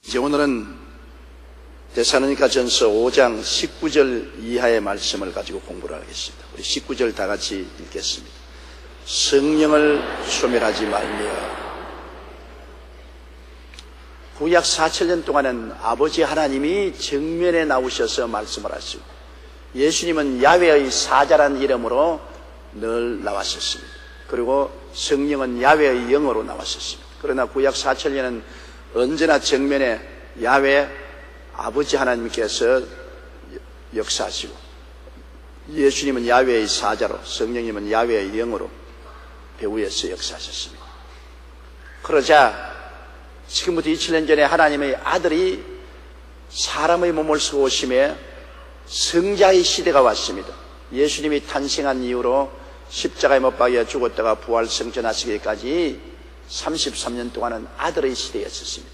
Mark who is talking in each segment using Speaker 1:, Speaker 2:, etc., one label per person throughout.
Speaker 1: 이제 오늘은 데살로니가전서 5장 19절 이하의 말씀을 가지고 공부를 하겠습니다. 우리 19절 다 같이 읽겠습니다. 성령을 소멸하지 말며. 구약 4,000년 동안은 아버지 하나님이 정면에 나오셔서 말씀을 하시고, 예수님은 야훼의 사자라는 이름으로 늘 나왔었습니다. 그리고 성령은 야훼의 영으로 나왔었습니다. 그러나 구약 4,000년은 언제나 정면에 야훼 아버지 하나님께서 역사하시고, 예수님은 야훼의 사자로, 성령님은 야훼의 영으로 배후에서 역사하셨습니다. 그러자 지금부터 2000년 전에 하나님의 아들이 사람의 몸을 쓰고 오심에 성자의 시대가 왔습니다. 예수님이 탄생한 이후로 십자가에 못 박여 죽었다가 부활 승천하시기까지 33년 동안은 아들의 시대였었습니다.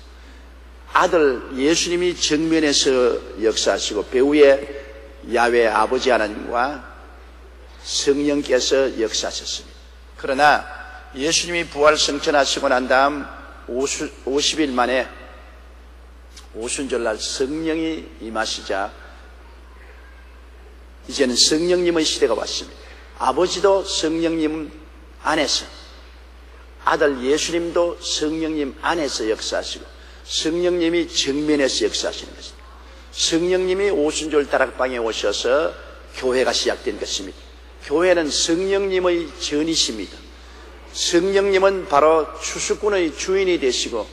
Speaker 1: 아들 예수님이 정면에서 역사하시고, 배후에 야훼 아버지 하나님과 성령께서 역사하셨습니다. 그러나 예수님이 부활 승천하시고 난 다음 50일 만에 오순절날 성령이 임하시자 이제는 성령님의 시대가 왔습니다. 아버지도 성령님 안에서, 아들 예수님도 성령님 안에서 역사하시고, 성령님이 정면에서 역사하시는 것입니다. 성령님이 오순절 다락방에 오셔서 교회가 시작된 것입니다. 교회는 성령님의 전이십니다. 성령님은 바로 추수꾼의 주인이 되시고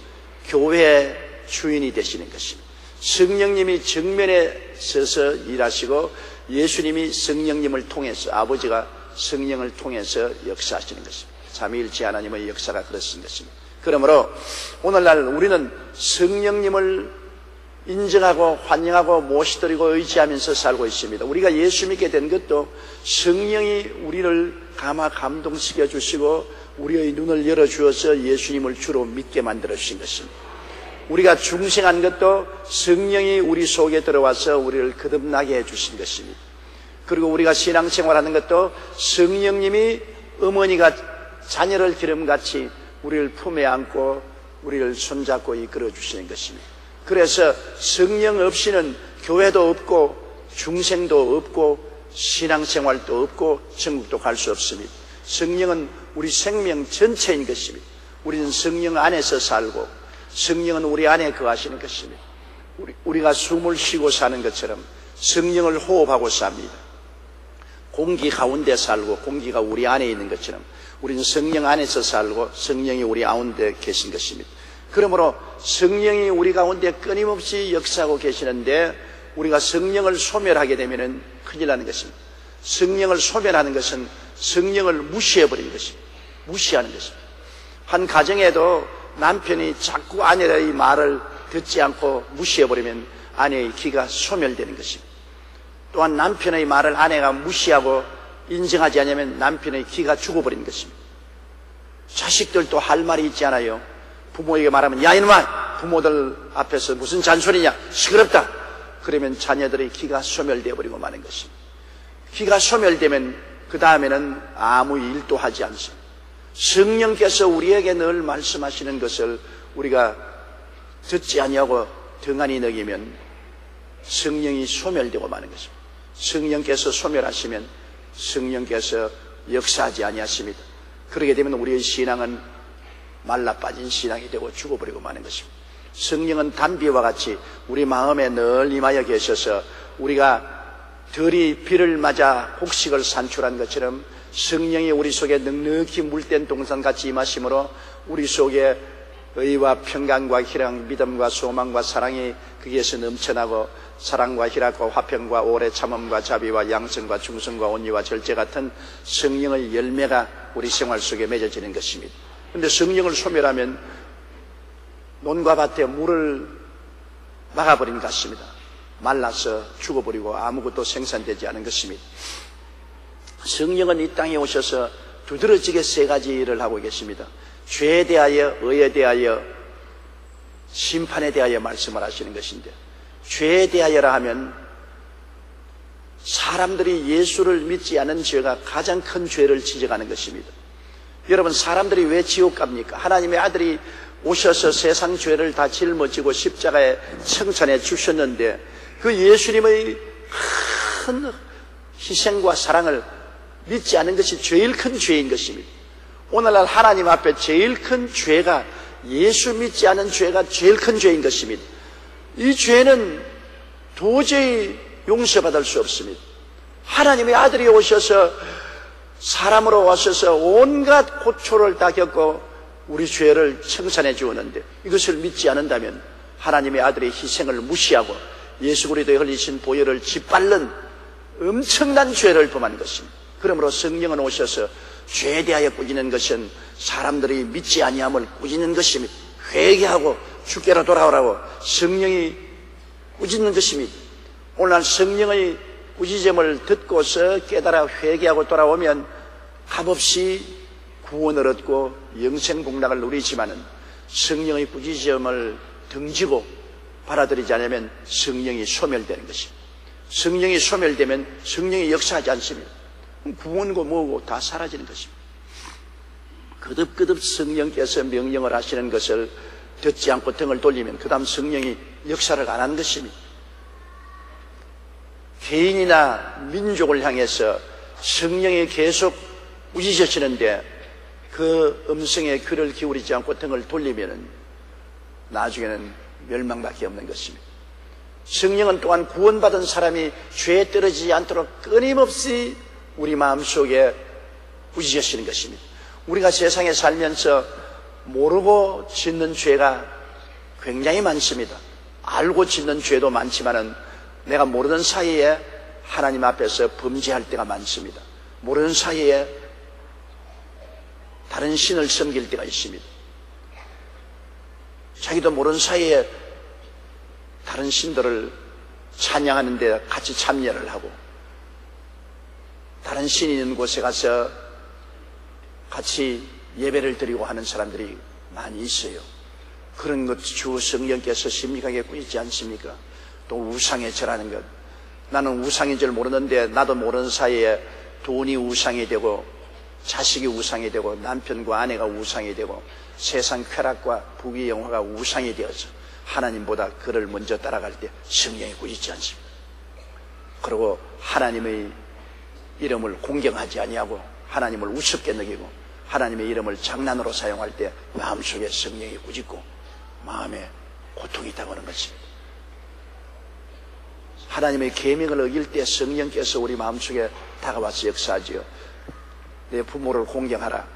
Speaker 1: 교회의 주인이 되시는 것입니다. 성령님이 정면에 서서 일하시고, 예수님이 성령님을 통해서, 아버지가 성령을 통해서 역사하시는 것입니다. 삼위일체 하나님의 역사가 그렇습니다. 그러므로 오늘날 우리는 성령님을 인정하고 환영하고 모시드리고 의지하면서 살고 있습니다. 우리가 예수 믿게 된 것도 성령이 우리를 감동시켜 주시고 우리의 눈을 열어주어서 예수님을 주로 믿게 만들어 주신 것입니다. 우리가 중생한 것도 성령이 우리 속에 들어와서 우리를 거듭나게 해주신 것입니다. 그리고 우리가 신앙생활하는 것도 성령님이 어머니가 자녀를 기름같이 우리를 품에 안고 우리를 손잡고 이끌어 주시는 것입니다. 그래서 성령 없이는 교회도 없고 중생도 없고 신앙생활도 없고 천국도 갈 수 없습니다. 성령은 우리 생명 전체인 것입니다. 우리는 성령 안에서 살고 성령은 우리 안에 거하시는 것입니다. 우리가 숨을 쉬고 사는 것처럼 성령을 호흡하고 삽니다. 공기 가운데 살고 공기가 우리 안에 있는 것처럼 우리는 성령 안에서 살고 성령이 우리 가운데 계신 것입니다. 그러므로 성령이 우리 가운데 끊임없이 역사하고 계시는데, 우리가 성령을 소멸하게 되면 큰일 나는 것입니다. 성령을 소멸하는 것은 성령을 무시해버리는 것입니다. 무시하는 것입니다. 한 가정에도 남편이 자꾸 아내의 말을 듣지 않고 무시해버리면 아내의 기가 소멸되는 것입니다. 또한 남편의 말을 아내가 무시하고 인정하지 않으면 남편의 기가 죽어버리는 것입니다. 자식들도 할 말이 있지 않아요? 부모에게 말하면 야 이놈아, 부모들 앞에서 무슨 잔소리냐, 시끄럽다, 그러면 자녀들의 기가 소멸되어 버리고 마는 것입니다. 기가 소멸되면 그 다음에는 아무 일도 하지 않습니다. 성령께서 우리에게 늘 말씀하시는 것을 우리가 듣지 아니하고 등한히 여기면 성령이 소멸되고 마는 것입니다. 성령께서 소멸하시면 성령께서 역사하지 아니하십니다. 그러게 되면 우리의 신앙은 말라 빠진 신앙이 되고 죽어버리고 마는 것입니다. 성령은 단비와 같이 우리 마음에 늘 임하여 계셔서 우리가 들이 비를 맞아 곡식을 산출한 것처럼 성령이 우리 속에 넉넉히 물된 동산같이 임하심으로 우리 속에 의와 평강과 희락, 믿음과 소망과 사랑이 거기에서 넘쳐나고, 사랑과 희락과 화평과 오래 참음과 자비와 양성과 충성과 온유와 절제 같은 성령의 열매가 우리 생활 속에 맺어지는 것입니다. 그런데 성령을 소멸하면 논과 밭에 물을 막아버린 것 같습니다. 말라서 죽어버리고 아무것도 생산되지 않은 것입니다. 성령은 이 땅에 오셔서 두드러지게 세 가지 일을 하고 계십니다. 죄에 대하여, 의에 대하여, 심판에 대하여 말씀을 하시는 것인데, 죄에 대하여라 하면 사람들이 예수를 믿지 않은 죄가 가장 큰 죄를 지적하는 것입니다. 여러분, 사람들이 왜 지옥 갑니까? 하나님의 아들이 오셔서 세상 죄를 다 짊어지고 십자가에 청산해 주셨는데 그 예수님의 큰 희생과 사랑을 믿지 않은 것이 제일 큰 죄인 것입니다. 오늘날 하나님 앞에 제일 큰 죄가 예수 믿지 않은 죄가 제일 큰 죄인 것입니다. 이 죄는 도저히 용서받을 수 없습니다. 하나님의 아들이 오셔서 사람으로 오셔서 온갖 고초를 다 겪고 우리 죄를 청산해 주었는데 이것을 믿지 않는다면 하나님의 아들의 희생을 무시하고 예수 그리스도의 흘리신 보혈을 짓밟는 엄청난 죄를 범한 것입니다. 그러므로 성령은 오셔서 죄에 대하여 꾸짖는 것은 사람들이 믿지 아니함을 꾸짖는 것입니다. 회개하고 주께로 돌아오라고 성령이 꾸짖는 것입니다. 오늘날 성령의 꾸짖음을 듣고서 깨달아 회개하고 돌아오면 값없이 구원을 얻고 영생복락을 누리지만은 성령의 꾸짖음을 등지고 받아들이지 않으면 성령이 소멸되는 것입니다. 성령이 소멸되면 성령이 역사하지 않습니다. 구원고 뭐고 다 사라지는 것입니다. 거듭거듭 성령께서 명령을 하시는 것을 듣지 않고 등을 돌리면 그 다음 성령이 역사를 안 하는 것입니다. 개인이나 민족을 향해서 성령이 계속 꾸짖으시는데 그 음성에 귀를 기울이지 않고 등을 돌리면 나중에는 멸망밖에 없는 것입니다. 성령은 또한 구원받은 사람이 죄에 떨어지지 않도록 끊임없이 우리 마음속에 꾸짖으시는 것입니다. 우리가 세상에 살면서 모르고 짓는 죄가 굉장히 많습니다. 알고 짓는 죄도 많지만은 내가 모르는 사이에 하나님 앞에서 범죄할 때가 많습니다. 모르는 사이에 다른 신을 섬길 때가 있습니다. 자기도 모르는 사이에 다른 신들을 찬양하는 데 같이 참여를 하고 다른 신이 있는 곳에 가서 같이 예배를 드리고 하는 사람들이 많이 있어요. 그런 것 주 성령께서 심각하게 꾸짖지 않습니까? 또 우상에 절하는 것. 나는 우상인 줄 모르는데 나도 모르는 사이에 돈이 우상이 되고 자식이 우상이 되고 남편과 아내가 우상이 되고 세상 쾌락과 부귀 영화가 우상이 되어서 하나님보다 그를 먼저 따라갈 때 성령이 꾸짖지 않습니다. 그리고 하나님의 이름을 공경하지 아니하고 하나님을 우습게 여기고 하나님의 이름을 장난으로 사용할 때 마음속에 성령이 꾸짖고 마음에 고통이 있다고 하는 것입니다. 하나님의 계명을 어길 때 성령께서 우리 마음속에 다가와서 역사하지요. 내 부모를 공경하라.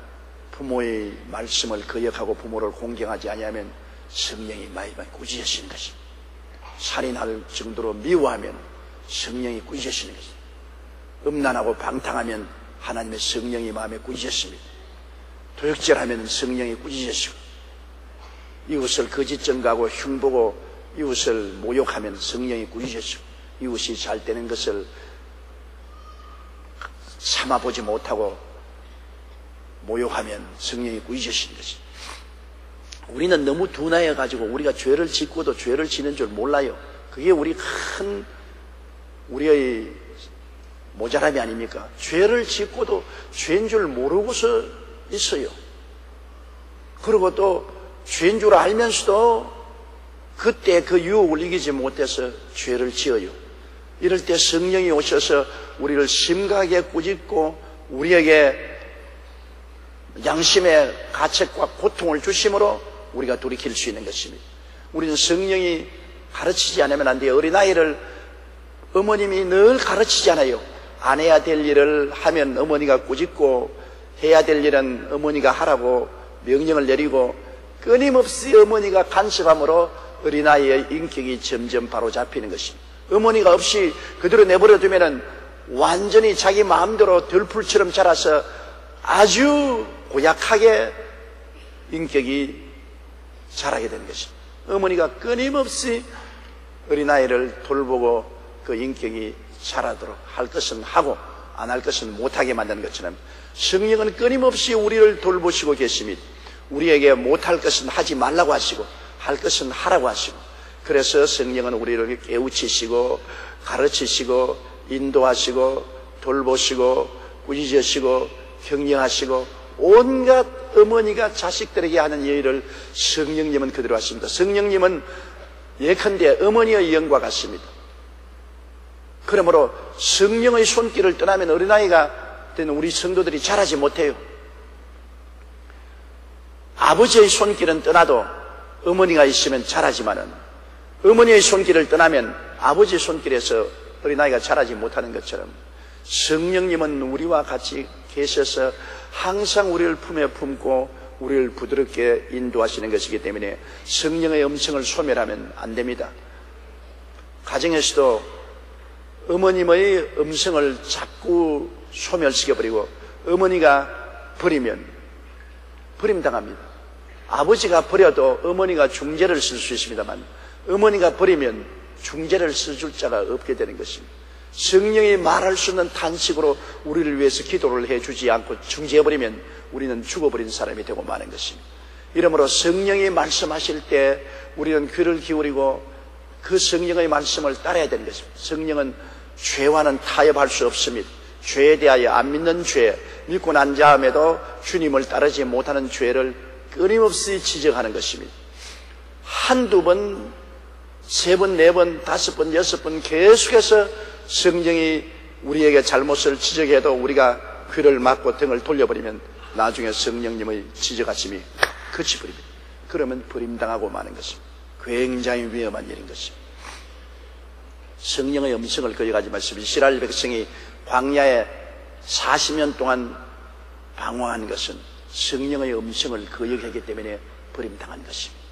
Speaker 1: 부모의 말씀을 거역하고 부모를 공경하지 아니하면 성령이 많이 꾸짖으시는 것입니다. 살인할 정도로 미워하면 성령이 꾸짖으시는 것입니다. 음란하고 방탕하면 하나님의 성령이 마음에 꾸짖으십니다. 도역질하면 성령이 꾸짖으시고 이웃을 거짓 증거하고 흉보고 이웃을 모욕하면 성령이 꾸짖으시고 이웃이 잘 되는 것을 참아보지 못하고 모욕하면 성령이 꾸짖으시는 것입니다. 우리는 너무 둔하여가지고 우리가 죄를 짓고도 죄를 지는 줄 몰라요. 그게 우리의 모자람이 아닙니까? 죄를 짓고도 죄인 줄 모르고서 있어요. 그리고 또 죄인 줄 알면서도 그때 그 유혹을 이기지 못해서 죄를 지어요. 이럴 때 성령이 오셔서 우리를 심각하게 꾸짖고 우리에게 양심의 가책과 고통을 주심으로 우리가 돌이킬 수 있는 것입니다. 우리는 성령이 가르치지 않으면 안 돼요. 어린아이를 어머님이 늘 가르치잖아요. 안 해야 될 일을 하면 어머니가 꾸짖고 해야 될 일은 어머니가 하라고 명령을 내리고 끊임없이 어머니가 간섭함으로 어린아이의 인격이 점점 바로 잡히는 것입니다. 어머니가 없이 그대로 내버려두면 완전히 자기 마음대로 들풀처럼 자라서 아주 고약하게 인격이 자라게 되는 것입니다. 어머니가 끊임없이 어린아이를 돌보고 그 인격이 자라도록 할 것은 하고 안 할 것은 못하게 만드는 것처럼 성령은 끊임없이 우리를 돌보시고 계십니다. 우리에게 못할 것은 하지 말라고 하시고 할 것은 하라고 하시고 그래서 성령은 우리를 깨우치시고 가르치시고 인도하시고 돌보시고 꾸짖으시고 격려하시고 온갖 어머니가 자식들에게 하는 예의를 성령님은 그대로 하십니다. 성령님은 예컨대 어머니의 영과 같습니다. 그러므로 성령의 손길을 떠나면 어린아이가 된 우리 성도들이 자라지 못해요. 아버지의 손길은 떠나도 어머니가 있으면 자라지만은 어머니의 손길을 떠나면 아버지의 손길에서 어린아이가 자라지 못하는 것처럼 성령님은 우리와 같이 계셔서 항상 우리를 품에 품고 우리를 부드럽게 인도하시는 것이기 때문에 성령의 음성을 소멸하면 안 됩니다. 가정에서도 어머님의 음성을 자꾸 소멸시켜버리고 어머니가 버리면 버림당합니다. 아버지가 버려도 어머니가 중재를 쓸 수 있습니다만 어머니가 버리면 중재를 써줄 자가 없게 되는 것입니다. 성령이 말할 수 있는 탄식으로 우리를 위해서 기도를 해주지 않고 중재해버리면 우리는 죽어버린 사람이 되고 마는 것입니다. 이러므로 성령이 말씀하실 때 우리는 귀를 기울이고 그 성령의 말씀을 따라야 되는 것입니다. 성령은 죄와는 타협할 수 없습니다. 죄에 대하여 안 믿는 죄, 믿고 난 다음에도 주님을 따르지 못하는 죄를 끊임없이 지적하는 것입니다. 한두 번, 세 번, 네 번, 다섯 번, 여섯 번 계속해서 성령이 우리에게 잘못을 지적해도 우리가 귀를 막고 등을 돌려버리면 나중에 성령님의 지적하심이 그치버립니다. 그러면 버림당하고 마는 것입니다. 굉장히 위험한 일인 것입니다. 성령의 음성을 거역하지 마시고 이스라엘 백성이 광야에 40년 동안 방황한 것은 성령의 음성을 거역했기 때문에 버림당한 것입니다.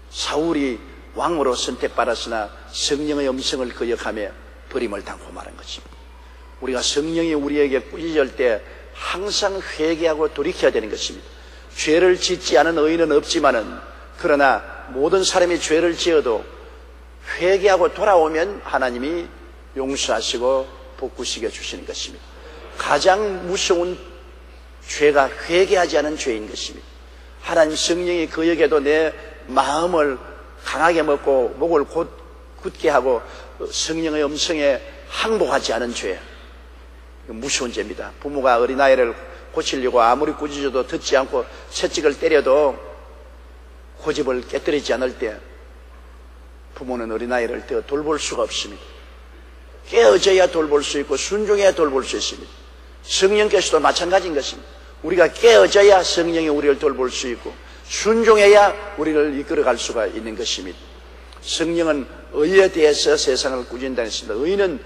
Speaker 1: 사울이 왕으로 선택받았으나 성령의 음성을 거역하며 버림을 당하고 말한 것입니다. 우리가 성령이 우리에게 꾸짖을 때 항상 회개하고 돌이켜야 되는 것입니다. 죄를 짓지 않은 의인은 없지만은 그러나 모든 사람이 죄를 지어도 회개하고 돌아오면 하나님이 용서하시고 복구시켜 주시는 것입니다. 가장 무서운 죄가 회개하지 않은 죄인 것입니다. 하나님 성령이 거역해도 내 마음을 강하게 먹고 목을 굳게 하고 성령의 음성에 항복하지 않은 죄, 무서운 죄입니다. 부모가 어린아이를 고치려고 아무리 꾸짖어도 듣지 않고 채찍을 때려도 고집을 깨뜨리지 않을 때 부모는 어린아이를 더 돌볼 수가 없습니다. 깨어져야 돌볼 수 있고 순종해야 돌볼 수 있습니다. 성령께서도 마찬가지인 것입니다. 우리가 깨어져야 성령이 우리를 돌볼 수 있고 순종해야 우리를 이끌어갈 수가 있는 것입니다. 성령은 의에 대해서 세상을 꾸짖는다 했습니다. 의는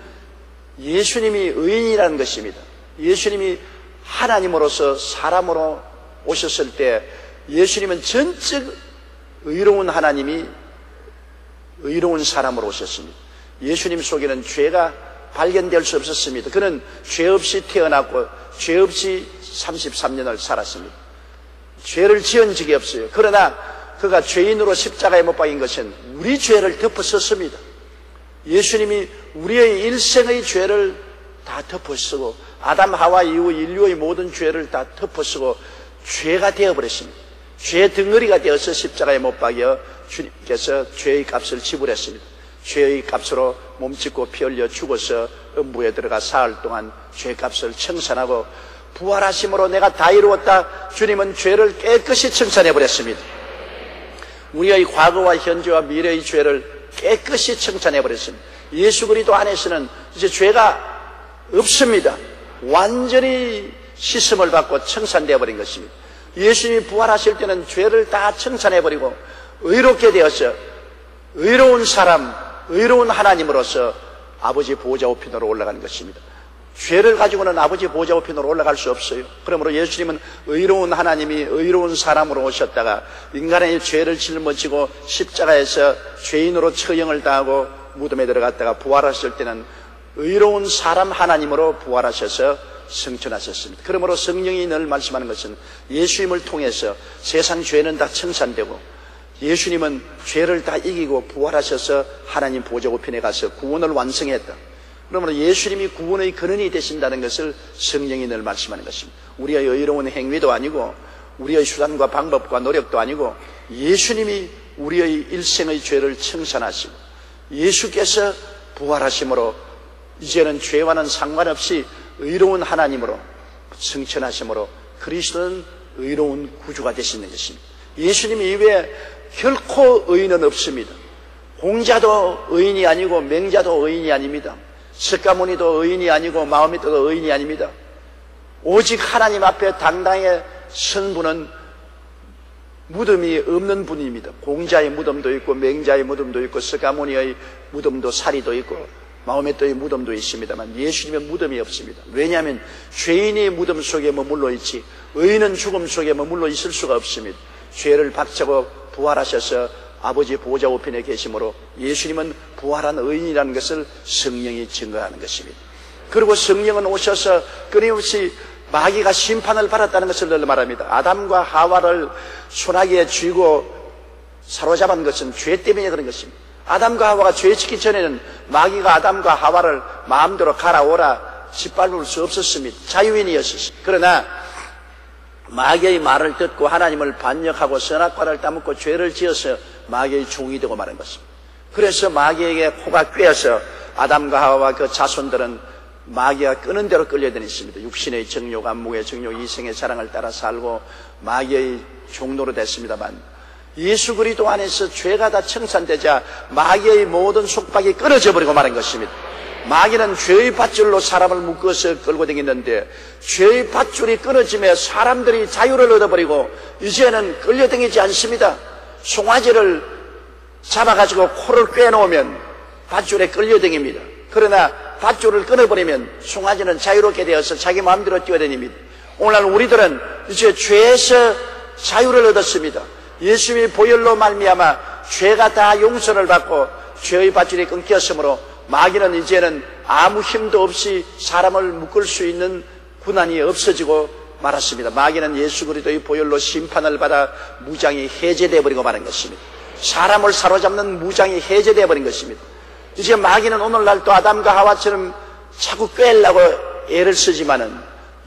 Speaker 1: 예수님이 의인이라는 것입니다. 예수님이 하나님으로서 사람으로 오셨을 때 예수님은 전적 의로운 하나님이 의로운 사람으로 오셨습니다. 예수님 속에는 죄가 발견될 수 없었습니다. 그는 죄 없이 태어났고 죄 없이 33년을 살았습니다. 죄를 지은 적이 없어요. 그러나 그가 죄인으로 십자가에 못 박인 것은 우리 죄를 덮어쓰습니다. 예수님이 우리의 일생의 죄를 다 덮어쓰고 아담 하와 이후 인류의 모든 죄를 다 덮어쓰고 죄가 되어버렸습니다. 죄 덩어리가 되어서 십자가에 못 박여 주님께서 죄의 값을 지불했습니다. 죄의 값으로 몸짓고 피 흘려 죽어서 음부에 들어가 사흘 동안 죄값을 청산하고 부활하심으로 내가 다 이루었다. 주님은 죄를 깨끗이 청산해버렸습니다. 우리의 과거와 현재와 미래의 죄를 깨끗이 청산해버렸습니다. 예수 그리스도 안에서는 이제 죄가 없습니다. 완전히 씻음을 받고 청산되어버린 것입니다. 예수님이 부활하실 때는 죄를 다 청산해버리고 의롭게 되어서 의로운 사람, 의로운 하나님으로서 아버지 보좌 우편으로 올라가는 것입니다. 죄를 가지고는 아버지 보좌 우편으로 올라갈 수 없어요. 그러므로 예수님은 의로운 하나님이 의로운 사람으로 오셨다가 인간의 죄를 짊어지고 십자가에서 죄인으로 처형을 당하고 무덤에 들어갔다가 부활하실 때는 의로운 사람 하나님으로 부활하셔서 승천하셨습니다. 그러므로 성령이 늘 말씀하는 것은 예수님을 통해서 세상 죄는 다 청산되고 예수님은 죄를 다 이기고 부활하셔서 하나님 보좌 우편에 가서 구원을 완성했다. 그러므로 예수님이 구원의 근원이 되신다는 것을 성령이 늘 말씀하는 것입니다. 우리의 의로운 행위도 아니고 우리의 수단과 방법과 노력도 아니고 예수님이 우리의 일생의 죄를 청산하시고 예수께서 부활하심으로 이제는 죄와는 상관없이 의로운 하나님으로 승천하심으로 그리스도는 의로운 구주가 되시는 것입니다. 예수님 이외에 결코 의인은 없습니다. 공자도 의인이 아니고 맹자도 의인이 아닙니다. 석가모니도 의인이 아니고 마호메트도 의인이 아닙니다. 오직 하나님 앞에 당당히 선 분은 무덤이 없는 분입니다. 공자의 무덤도 있고 맹자의 무덤도 있고 석가모니의 무덤도 사리도 있고 마호메트의 무덤도 있습니다만 예수님의 무덤이 없습니다. 왜냐하면 죄인이 무덤 속에 머물러 있지 의인은 죽음 속에 머물러 있을 수가 없습니다. 죄를 박차고 부활하셔서 아버지 보좌 우편에 계시므로 예수님은 부활한 의인이라는 것을 성령이 증거하는 것입니다. 그리고 성령은 오셔서 끊임없이 마귀가 심판을 받았다는 것을 늘 말합니다. 아담과 하와를 소나기에 쥐고 사로잡은 것은 죄 때문에 그런 것입니다. 아담과 하와가 죄 짓기 전에는 마귀가 아담과 하와를 마음대로 가라오라 짓밟을 수 없었습니다. 자유인이었습니다. 그러나 마귀의 말을 듣고 하나님을 반역하고 선악과를 따먹고 죄를 지어서 마귀의 종이 되고 마는 것입니다. 그래서 마귀에게 코가 꿰어서 아담과 하와와 그 자손들은 마귀가 끄는 대로 끌려다녔습니다. 육신의 정욕, 안목의 정욕, 이생의 자랑을 따라 살고 마귀의 종로로 됐습니다만 예수 그리스도 안에서 죄가 다 청산되자 마귀의 모든 속박이 끊어져 버리고 마는 것입니다. 마귀는 죄의 밧줄로 사람을 묶어서 끌고 다니는데 죄의 밧줄이 끊어지며 사람들이 자유를 얻어버리고 이제는 끌려다니지 않습니다. 송아지를 잡아가지고 코를 꿰놓으면 밧줄에 끌려다닙니다. 그러나 밧줄을 끊어버리면 송아지는 자유롭게 되어서 자기 마음대로 뛰어다닙니다. 오늘날 우리들은 이제 죄에서 자유를 얻었습니다. 예수님의 보혈로 말미암아 죄가 다 용서를 받고 죄의 밧줄이 끊겼으므로 마귀는 이제는 아무 힘도 없이 사람을 묶을 수 있는 군한이 없어지고 말았습니다. 마귀는 예수 그리스도의 보혈로 심판을 받아 무장이 해제되어 버리고 마는 것입니다. 사람을 사로잡는 무장이 해제되어 버린 것입니다. 이제 마귀는 오늘날 또 아담과 하와처럼 자꾸 꿰려고 애를 쓰지만은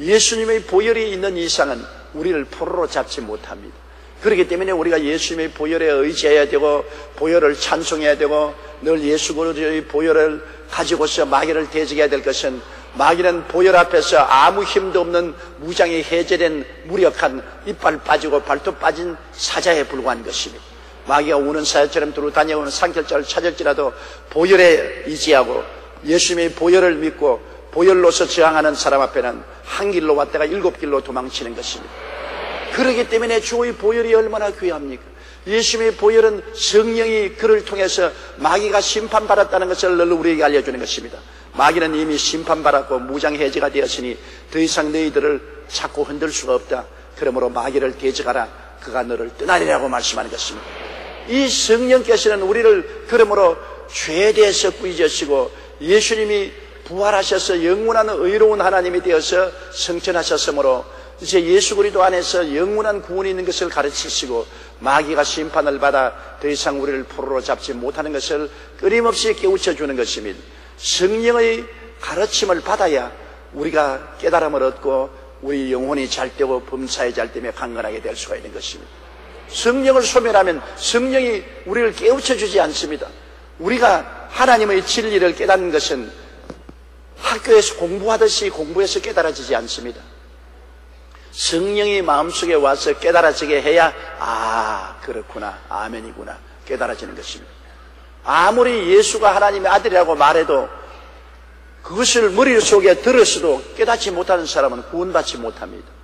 Speaker 1: 예수님의 보혈이 있는 이상은 우리를 포로로 잡지 못합니다. 그렇기 때문에 우리가 예수님의 보혈에 의지해야 되고 보혈을 찬송해야 되고 늘 예수 그리스도의 보혈을 가지고서 마귀를 대적해야 될 것은 마귀는 보혈 앞에서 아무 힘도 없는 무장이 해제된 무력한 이빨 빠지고 발톱 빠진 사자에 불과한 것입니다. 마귀가 우는 사자처럼 두루 다녀오는 상결자를 찾을지라도 보혈에 의지하고 예수님의 보혈을 믿고 보혈로서 저항하는 사람 앞에는 한 길로 왔다가 7길로 도망치는 것입니다. 그렇기 때문에 주의 보혈이 얼마나 귀합니까? 예수님의 보혈은 성령이 그를 통해서 마귀가 심판받았다는 것을 늘 우리에게 알려주는 것입니다. 마귀는 이미 심판받았고 무장해제가 되었으니 더 이상 너희들을 자꾸 흔들 수가 없다. 그러므로 마귀를 대적하라. 그가 너를 떠나리라고 말씀하는 것입니다. 이 성령께서는 우리를 그러므로 죄에 대해서 꾸짖으시고 예수님이 부활하셔서 영원한 의로운 하나님이 되어서 성천하셨으므로 이제 예수 그리스도 안에서 영원한 구원이 있는 것을 가르치시고 마귀가 심판을 받아 더 이상 우리를 포로로 잡지 못하는 것을 끊임없이 깨우쳐 주는 것입니다. 성령의 가르침을 받아야 우리가 깨달음을 얻고 우리 영혼이 잘되고 범사에 잘되며 강건하게 될 수가 있는 것입니다. 성령을 소멸하면 성령이 우리를 깨우쳐 주지 않습니다. 우리가 하나님의 진리를 깨닫는 것은 학교에서 공부하듯이 공부해서 깨달아지지 않습니다. 성령이 마음속에 와서 깨달아지게 해야 그렇구나, 아멘이구나 깨달아지는 것입니다. 아무리 예수가 하나님의 아들이라고 말해도 그것을 머릿속에 들었어도 깨닫지 못하는 사람은 구원받지 못합니다.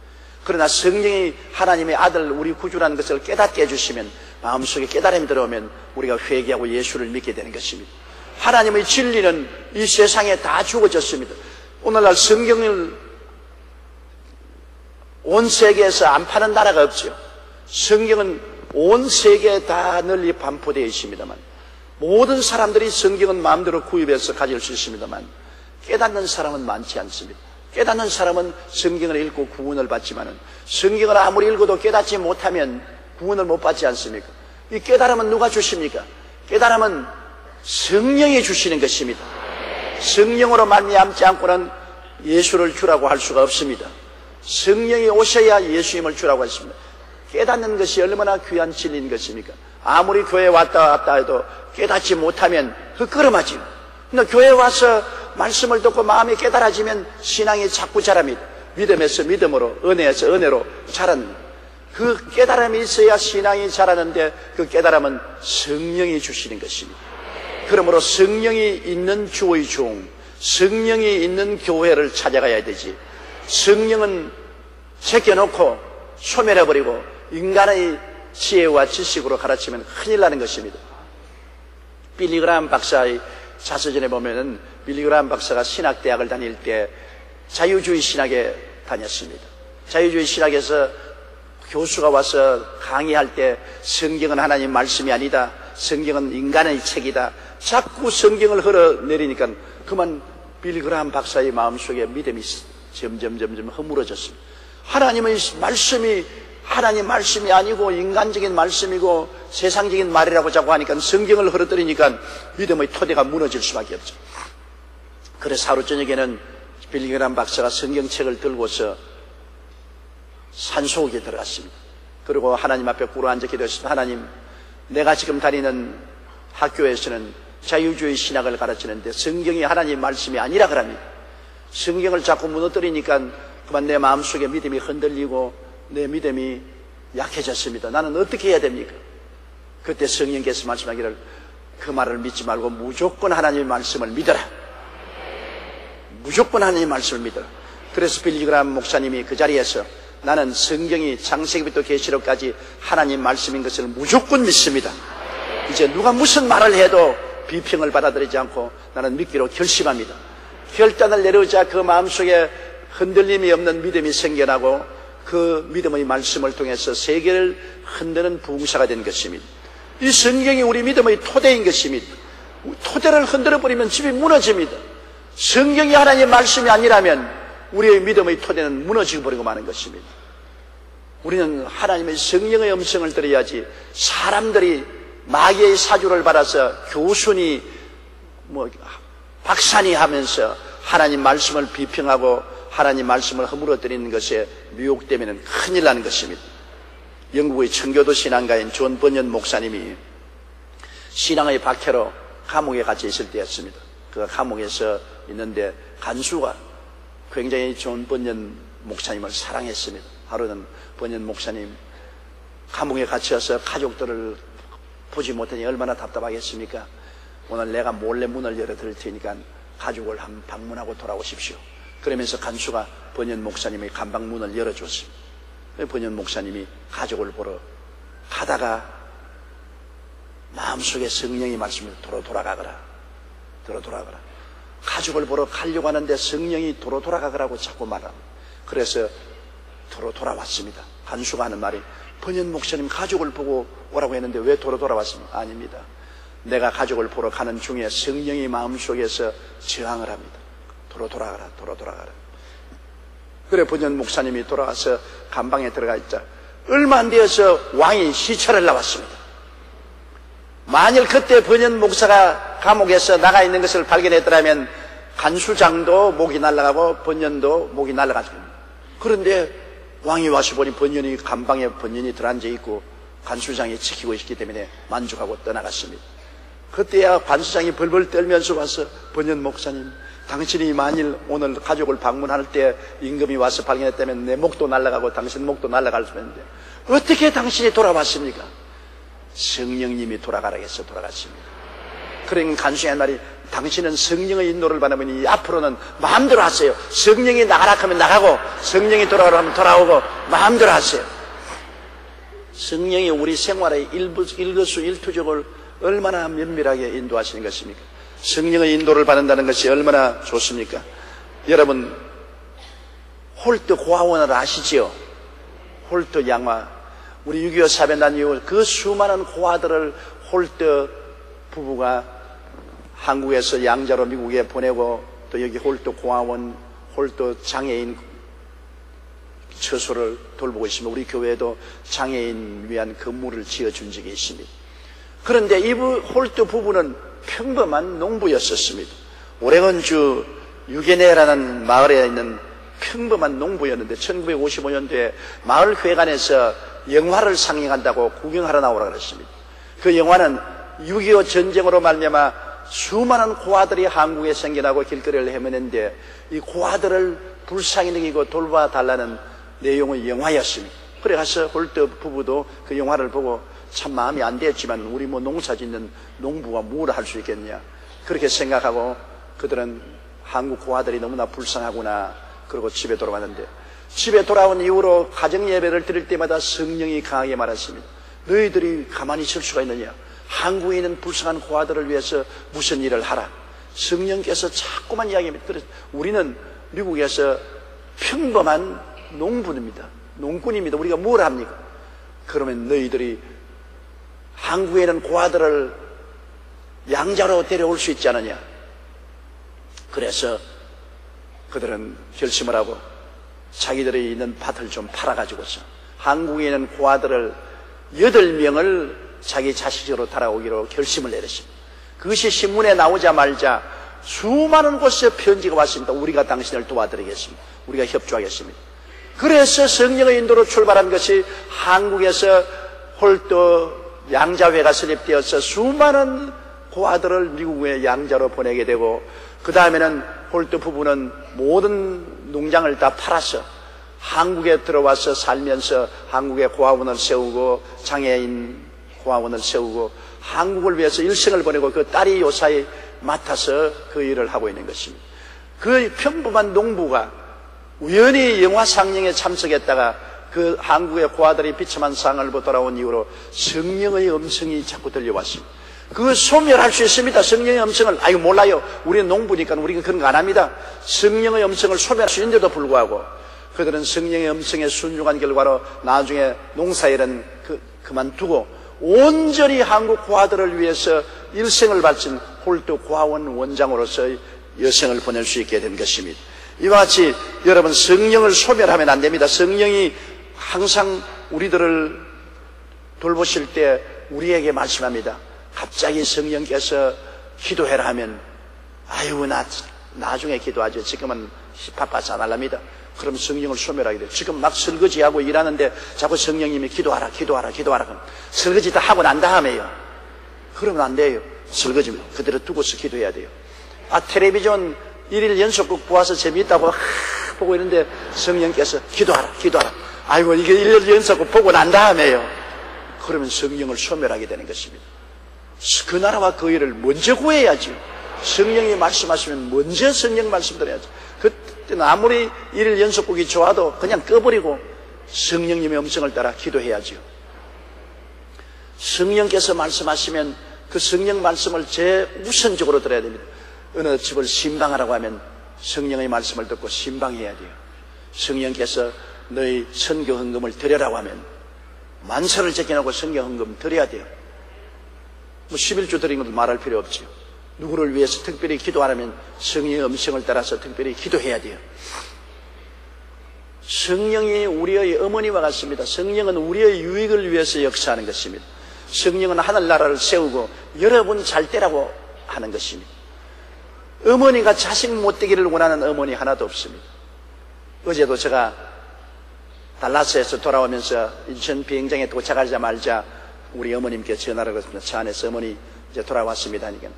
Speaker 1: 그러나 성령이 하나님의 아들 우리 구주라는 것을 깨닫게 해주시면 마음속에 깨달음이 들어오면 우리가 회개하고 예수를 믿게 되는 것입니다. 하나님의 진리는 이 세상에 다 주어졌습니다. 오늘날 성경을 온 세계에서 안 파는 나라가 없죠. 성경은 온 세계에 다 널리 반포되어 있습니다만 모든 사람들이 성경은 마음대로 구입해서 가질 수 있습니다만 깨닫는 사람은 많지 않습니다. 깨닫는 사람은 성경을 읽고 구원을 받지만은 성경을 아무리 읽어도 깨닫지 못하면 구원을 못 받지 않습니까? 이 깨달음은 누가 주십니까? 깨달음은 성령이 주시는 것입니다. 성령으로 말미암지 않고는 예수를 주라고 할 수가 없습니다. 성령이 오셔야 예수님을 주라고 했습니다. 깨닫는 것이 얼마나 귀한 진리인 것입니까? 아무리 교회에 왔다 해도 깨닫지 못하면 헛걸음하지. 근데 교회에 와서 말씀을 듣고 마음이 깨달아지면 신앙이 자꾸 자랍니다. 믿음에서 믿음으로, 은혜에서 은혜로 자랍니다. 그 깨달음이 있어야 신앙이 자라는데 그 깨달음은 성령이 주시는 것입니다. 그러므로 성령이 있는 주의 종, 성령이 있는 교회를 찾아가야 되지. 성령은 제껴놓고 소멸해버리고 인간의 지혜와 지식으로 가르치면 큰일 나는 것입니다. 빌리 그라함 박사의 자서전에 보면은 빌리 그라함 박사가 신학대학을 다닐 때 자유주의 신학에 다녔습니다. 자유주의 신학에서 교수가 와서 강의할 때 성경은 하나님 말씀이 아니다, 성경은 인간의 책이다, 자꾸 성경을 흘러내리니까 그만 빌리 그라함 박사의 마음속에 믿음이 점점 허물어졌습니다. 하나님의 말씀이 하나님 말씀이 아니고 인간적인 말씀이고 세상적인 말이라고 자꾸 하니까 성경을 흘러들이니까 믿음의 토대가 무너질 수밖에 없죠. 그래서 하루 저녁에는 빌리 그라함 박사가 성경책을 들고서 산속에 들어갔습니다. 그리고 하나님 앞에 꿇어앉아 기도했습니다. 하나님, 내가 지금 다니는 학교에서는 자유주의 신학을 가르치는데 성경이 하나님 말씀이 아니라 그럽니다. 성경을 자꾸 무너뜨리니까 그만 내 마음속에 믿음이 흔들리고 내 믿음이 약해졌습니다. 나는 어떻게 해야 됩니까? 그때 성령께서 말씀하기를 그 말을 믿지 말고 무조건 하나님의 말씀을 믿어라. 무조건 하나님의 말씀을 믿어라. 그래서 빌리 그라함 목사님이 그 자리에서 나는 성경이 창세기부터 계시록까지 하나님 말씀인 것을 무조건 믿습니다. 이제 누가 무슨 말을 해도 비평을 받아들이지 않고 나는 믿기로 결심합니다. 결단을 내려오자 그 마음속에 흔들림이 없는 믿음이 생겨나고 그 믿음의 말씀을 통해서 세계를 흔드는 부흥사가 된 것입니다. 이 성경이 우리 믿음의 토대인 것입니다. 토대를 흔들어버리면 집이 무너집니다. 성경이 하나님의 말씀이 아니라면 우리의 믿음의 토대는 무너지고 버리고 마는 것입니다. 우리는 하나님의 성령의 음성을 들어야지 사람들이 마귀의 사주를 받아서 교순이 박사니 하면서 하나님 말씀을 비평하고 하나님 말씀을 허물어뜨리는 것에 미혹되면 큰일 나는 것입니다. 영국의 청교도 신앙가인 존 번연 목사님이 신앙의 박해로 감옥에 갇혀 있을 때였습니다. 그가 감옥에서 있는데 간수가 굉장히 존 번연 목사님을 사랑했습니다. 하루는 번연 목사님 감옥에 갇혀서 가족들을 보지 못하니 얼마나 답답하겠습니까? 오늘 내가 몰래 문을 열어드릴 테니까 가족을 한번 방문하고 돌아오십시오. 그러면서 간수가 번연 목사님의 감방문을 열어줬습니다. 번연 목사님이 가족을 보러 가다가 마음속에 성령이 말씀을 돌아가거라. 가족을 보러 가려고 하는데 성령이 돌아가거라고 자꾸 말합니다. 그래서 돌아왔습니다. 간수가 하는 말이 번연 목사님 가족을 보고 오라고 했는데 왜 돌아왔습니까? 아닙니다. 내가 가족을 보러 가는 중에 성령이 마음속에서 저항을 합니다. 돌아가라. 그래 번연 목사님이 돌아와서 감방에 들어가 있자 얼마 안 되어서 왕이 시찰을 나왔습니다. 만일 그때 번연 목사가 감옥에서 나가 있는 것을 발견했더라면 간수장도 목이 날아가고 번연도 목이 날아가죠. 그런데 왕이 와서 보니 번연이 감방에 번연이 들어앉아 있고 간수장이 지키고 있기 때문에 만족하고 떠나갔습니다. 그때야 간수장이 벌벌 떨면서 와서 번연 목사님, 당신이 만일 오늘 가족을 방문할 때 임금이 와서 발견했다면 내 목도 날아가고 당신 목도 날아갈 수 있는데 어떻게 당신이 돌아왔습니까? 성령님이 돌아가라고 해서 돌아갔습니다. 그러니까 간수의 말이 당신은 성령의 인도를 받으면 앞으로는 마음대로 하세요. 성령이 나가라 하면 나가고 성령이 돌아오라 하면 돌아오고 마음대로 하세요. 성령이 우리 생활의 일거수일투족을 얼마나 면밀하게 인도하시는 것입니까? 성령의 인도를 받는다는 것이 얼마나 좋습니까? 여러분 홀트 고아원을 아시지요? 홀트 양화, 우리 6.25 사변 난 이후 그 수많은 고아들을 홀트 부부가 한국에서 양자로 미국에 보내고 또 여기 홀트 고아원, 홀트 장애인 처소를 돌보고 있습니다. 우리 교회도 장애인 위한 건물을 지어준 적이 있습니다. 그런데 이 홀트 부부는 평범한 농부였었습니다. 오레곤주 유게네라는 마을에 있는 평범한 농부였는데 1955년도에 마을회관에서 영화를 상영한다고 구경하러 나오라고 그랬습니다. 그 영화는 6.25 전쟁으로 말미암아 수많은 고아들이 한국에 생겨나고 길거리를 헤매는데 이 고아들을 불쌍히 여기고 돌봐달라는 내용의 영화였습니다. 그래 가서 홀더 부부도 그 영화를 보고 참 마음이 안 됐지만 우리 뭐 농사 짓는 농부가 뭘 할 수 있겠냐 그렇게 생각하고 그들은 한국 고아들이 너무나 불쌍하구나 그러고 집에 돌아왔는데 집에 돌아온 이후로 가정 예배를 드릴 때마다 성령이 강하게 말했습니다. 너희들이 가만히 있을 수가 있느냐? 한국에 있는 불쌍한 고아들을 위해서 무슨 일을 하라. 성령께서 자꾸만 이야기합니다. 그래서 우리는 미국에서 평범한 농부입니다. 농꾼입니다. 우리가 뭘 합니까? 그러면 너희들이 한국에 있는 고아들을 양자로 데려올 수 있지 않느냐? 그래서 그들은 결심을 하고 자기들이 있는 밭을 좀 팔아가지고서 한국에 있는 고아들을 8명을 자기 자식으로 달아오기로 결심을 내렸습니다. 그것이 신문에 나오자마자 수많은 곳에서 편지가 왔습니다. 우리가 당신을 도와드리겠습니다. 우리가 협조하겠습니다. 그래서 성령의 인도로 출발한 것이 한국에서 홀더 양자회가 설립되어서 수많은 고아들을 미국의 양자로 보내게 되고 그 다음에는 홀더 부부는 모든 농장을 다 팔아서 한국에 들어와서 살면서 한국의 고아원을 세우고 장애인 고아원을 세우고 한국을 위해서 일생을 보내고 그 딸이 요사이 맡아서 그 일을 하고 있는 것입니다. 그 평범한 농부가 우연히 영화 상영에 참석했다가 그 한국의 고아들이 비참한 상을 보고 돌아온 이후로 성령의 음성이 자꾸 들려왔습니다. 그거 소멸할 수 있습니다. 성령의 음성을. 아이고 몰라요. 우리는 농부니까 우리가 그런 거 안 합니다. 성령의 음성을 소멸할 수 있는데도 불구하고 그들은 성령의 음성에 순종한 결과로 나중에 농사일은 그만두고 온전히 한국 고아들을 위해서 일생을 바친 홀더 고아원 원장으로서 여생을 보낼 수 있게 된 것입니다. 이와 같이 여러분 성령을 소멸하면 안 됩니다. 성령이 항상 우리들을 돌보실 때 우리에게 말씀합니다. 갑자기 성령께서 기도해라 하면 아유 나중에 기도하죠. 지금은 바빠서 안 할랍니다. 그럼 성령을 소멸하게 돼요. 지금 막 설거지하고 일하는데 자꾸 성령님이 기도하라 그럼 설거지 다 하고 난 다음에요. 그러면 안 돼요. 설거지 그대로 두고서 기도해야 돼요. 텔레비전 1일 연속극 보아서 재미있다고 보고 있는데 성령께서 기도하라 아이고 이게 1일 연속극 보고 난 다음에요. 그러면 성령을 소멸하게 되는 것입니다. 그 나라와 그 일을 먼저 구해야지. 성령이 말씀하시면 먼저 성령 말씀 드려야지. 그때는 아무리 1일 연속극이 좋아도 그냥 꺼버리고 성령님의 음성을 따라 기도해야죠. 성령께서 말씀하시면 그 성령 말씀을 제우선적으로 들어야 됩니다. 어느 집을 신방하라고 하면 성령의 말씀을 듣고 신방해야 돼요. 성령께서 너희 선교 헌금을 드려라고 하면 만사를 제껴놓고 선교 헌금 드려야 돼요. 11조 드린 것도 말할 필요 없죠. 누구를 위해서 특별히 기도하라면 성령의 음성을 따라서 특별히 기도해야 돼요. 성령이 우리의 어머니와 같습니다. 성령은 우리의 유익을 위해서 역사하는 것입니다. 성령은 하늘나라를 세우고 여러분 잘 되라고 하는 것입니다. 어머니가 자식 못 되기를 원하는 어머니 하나도 없습니다. 어제도 제가 달라스에서 돌아오면서 인천 비행장에 도착하자마자 우리 어머님께 전화를 했습니다. 차 안에서 어머니 이제 돌아왔습니다 하니까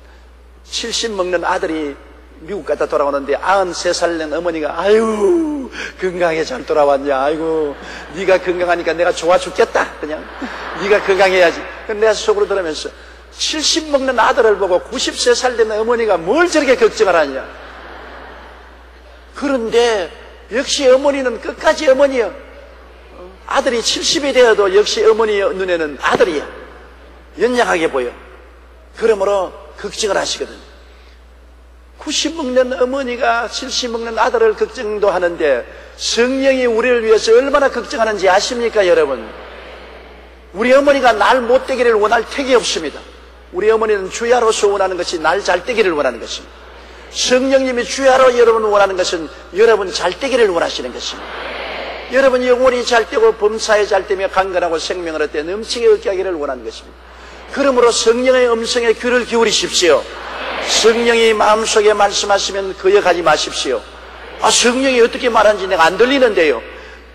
Speaker 1: 70 먹는 아들이 미국 갔다 돌아오는데 93살 된 어머니가 아유 건강하게 잘 돌아왔냐. 아이고 네가 건강하니까 내가 좋아 죽겠다. 그냥 네가 건강해야지. 내가 속으로 들으면서 70 먹는 아들을 보고 93살 된 어머니가 뭘 저렇게 걱정을 하냐. 그런데 역시 어머니는 끝까지 어머니요. 아들이 70이 되어도 역시 어머니 눈에는 아들이야. 연약하게 보여. 그러므로 걱정을 하시거든. 90 먹는 어머니가 70 먹는 아들을 걱정도 하는데 성령이 우리를 위해서 얼마나 걱정하는지 아십니까 여러분? 우리 어머니가 날 못되기를 원할 택이 없습니다. 우리 어머니는 주야로 소원하는 것이 날 잘되기를 원하는 것입니다. 성령님이 주야로 여러분 원하는 것은 여러분 잘되기를 원하시는 것입니다. 여러분 영혼이 잘되고 범사에 잘되며 강건하고 생명을 얻되 넘치게 얻게 하기를 원하는 것입니다. 그러므로 성령의 음성에 귀를 기울이십시오. 성령이 마음속에 말씀하시면 거역하지 마십시오. 성령이 어떻게 말하는지 내가 안 들리는데요.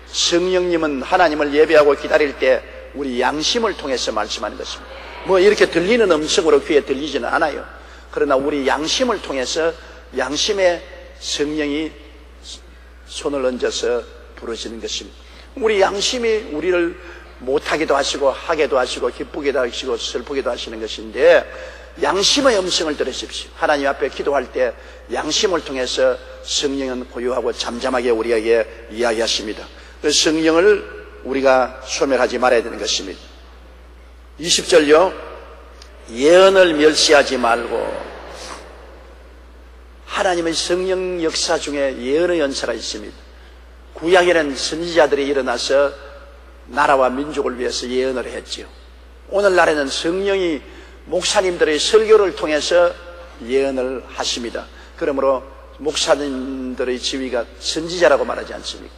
Speaker 1: 성령님은 하나님을 예배하고 기다릴 때 우리 양심을 통해서 말씀하는 것입니다. 뭐 이렇게 들리는 음성으로 귀에 들리지는 않아요. 그러나 우리 양심을 통해서 양심에 성령이 손을 얹어서 부르시는 것입니다. 우리 양심이 우리를 못하기도 하시고 하게도 하시고 기쁘기도 하시고 슬프기도 하시는 것인데 양심의 음성을 들으십시오. 하나님 앞에 기도할 때 양심을 통해서 성령은 고요하고 잠잠하게 우리에게 이야기하십니다. 그 성령을 우리가 소멸하지 말아야 되는 것입니다. 20절요. 예언을 멸시하지 말고. 하나님의 성령 역사 중에 예언의 연사가 있습니다. 구약에는 선지자들이 일어나서 나라와 민족을 위해서 예언을 했지요. 오늘날에는 성령이 목사님들의 설교를 통해서 예언을 하십니다. 그러므로 목사님들의 지위가 선지자라고 말하지 않습니까?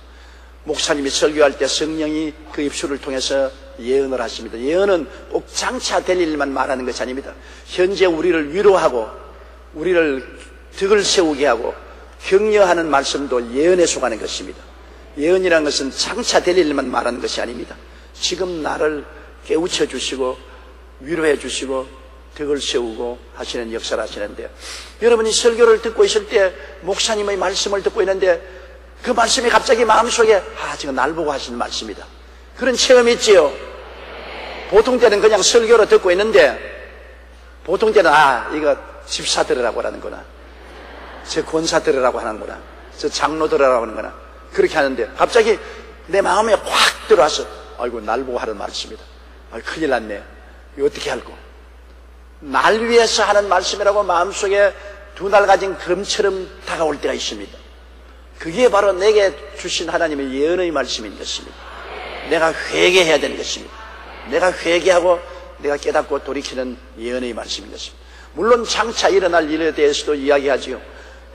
Speaker 1: 목사님이 설교할 때 성령이 그 입술을 통해서 예언을 하십니다. 예언은 꼭 장차 될 일만 말하는 것이 아닙니다. 현재 우리를 위로하고 우리를 덕을 세우게 하고 격려하는 말씀도 예언에 속하는 것입니다. 예언이라는 것은 장차 될 일만 말하는 것이 아닙니다. 지금 나를 깨우쳐 주시고 위로해 주시고 덕을 세우고 하시는 역사를 하시는데, 여러분이 설교를 듣고 있을 때 목사님의 말씀을 듣고 있는데 그 말씀이 갑자기 마음속에 지금 날 보고 하시는 말씀이다, 그런 체험이 있지요. 보통 때는 그냥 설교를 듣고 있는데 보통 때는 이거 집사 들으라고 하는구나, 저 권사 들으라고 하는구나, 저 장로 들으라고 하는구나, 그렇게 하는데 갑자기 내 마음에 확 들어와서 아이고 날 보고 하는 말씀이다, 큰일 났네, 이거 어떻게 할꼬. 날 위해서 하는 말씀이라고 마음속에 두 날 가진 금처럼 다가올 때가 있습니다. 그게 바로 내게 주신 하나님의 예언의 말씀인 것입니다. 내가 회개해야 되는 것입니다. 내가 회개하고 내가 깨닫고 돌이키는 예언의 말씀인 것입니다. 물론 장차 일어날 일에 대해서도 이야기하지요.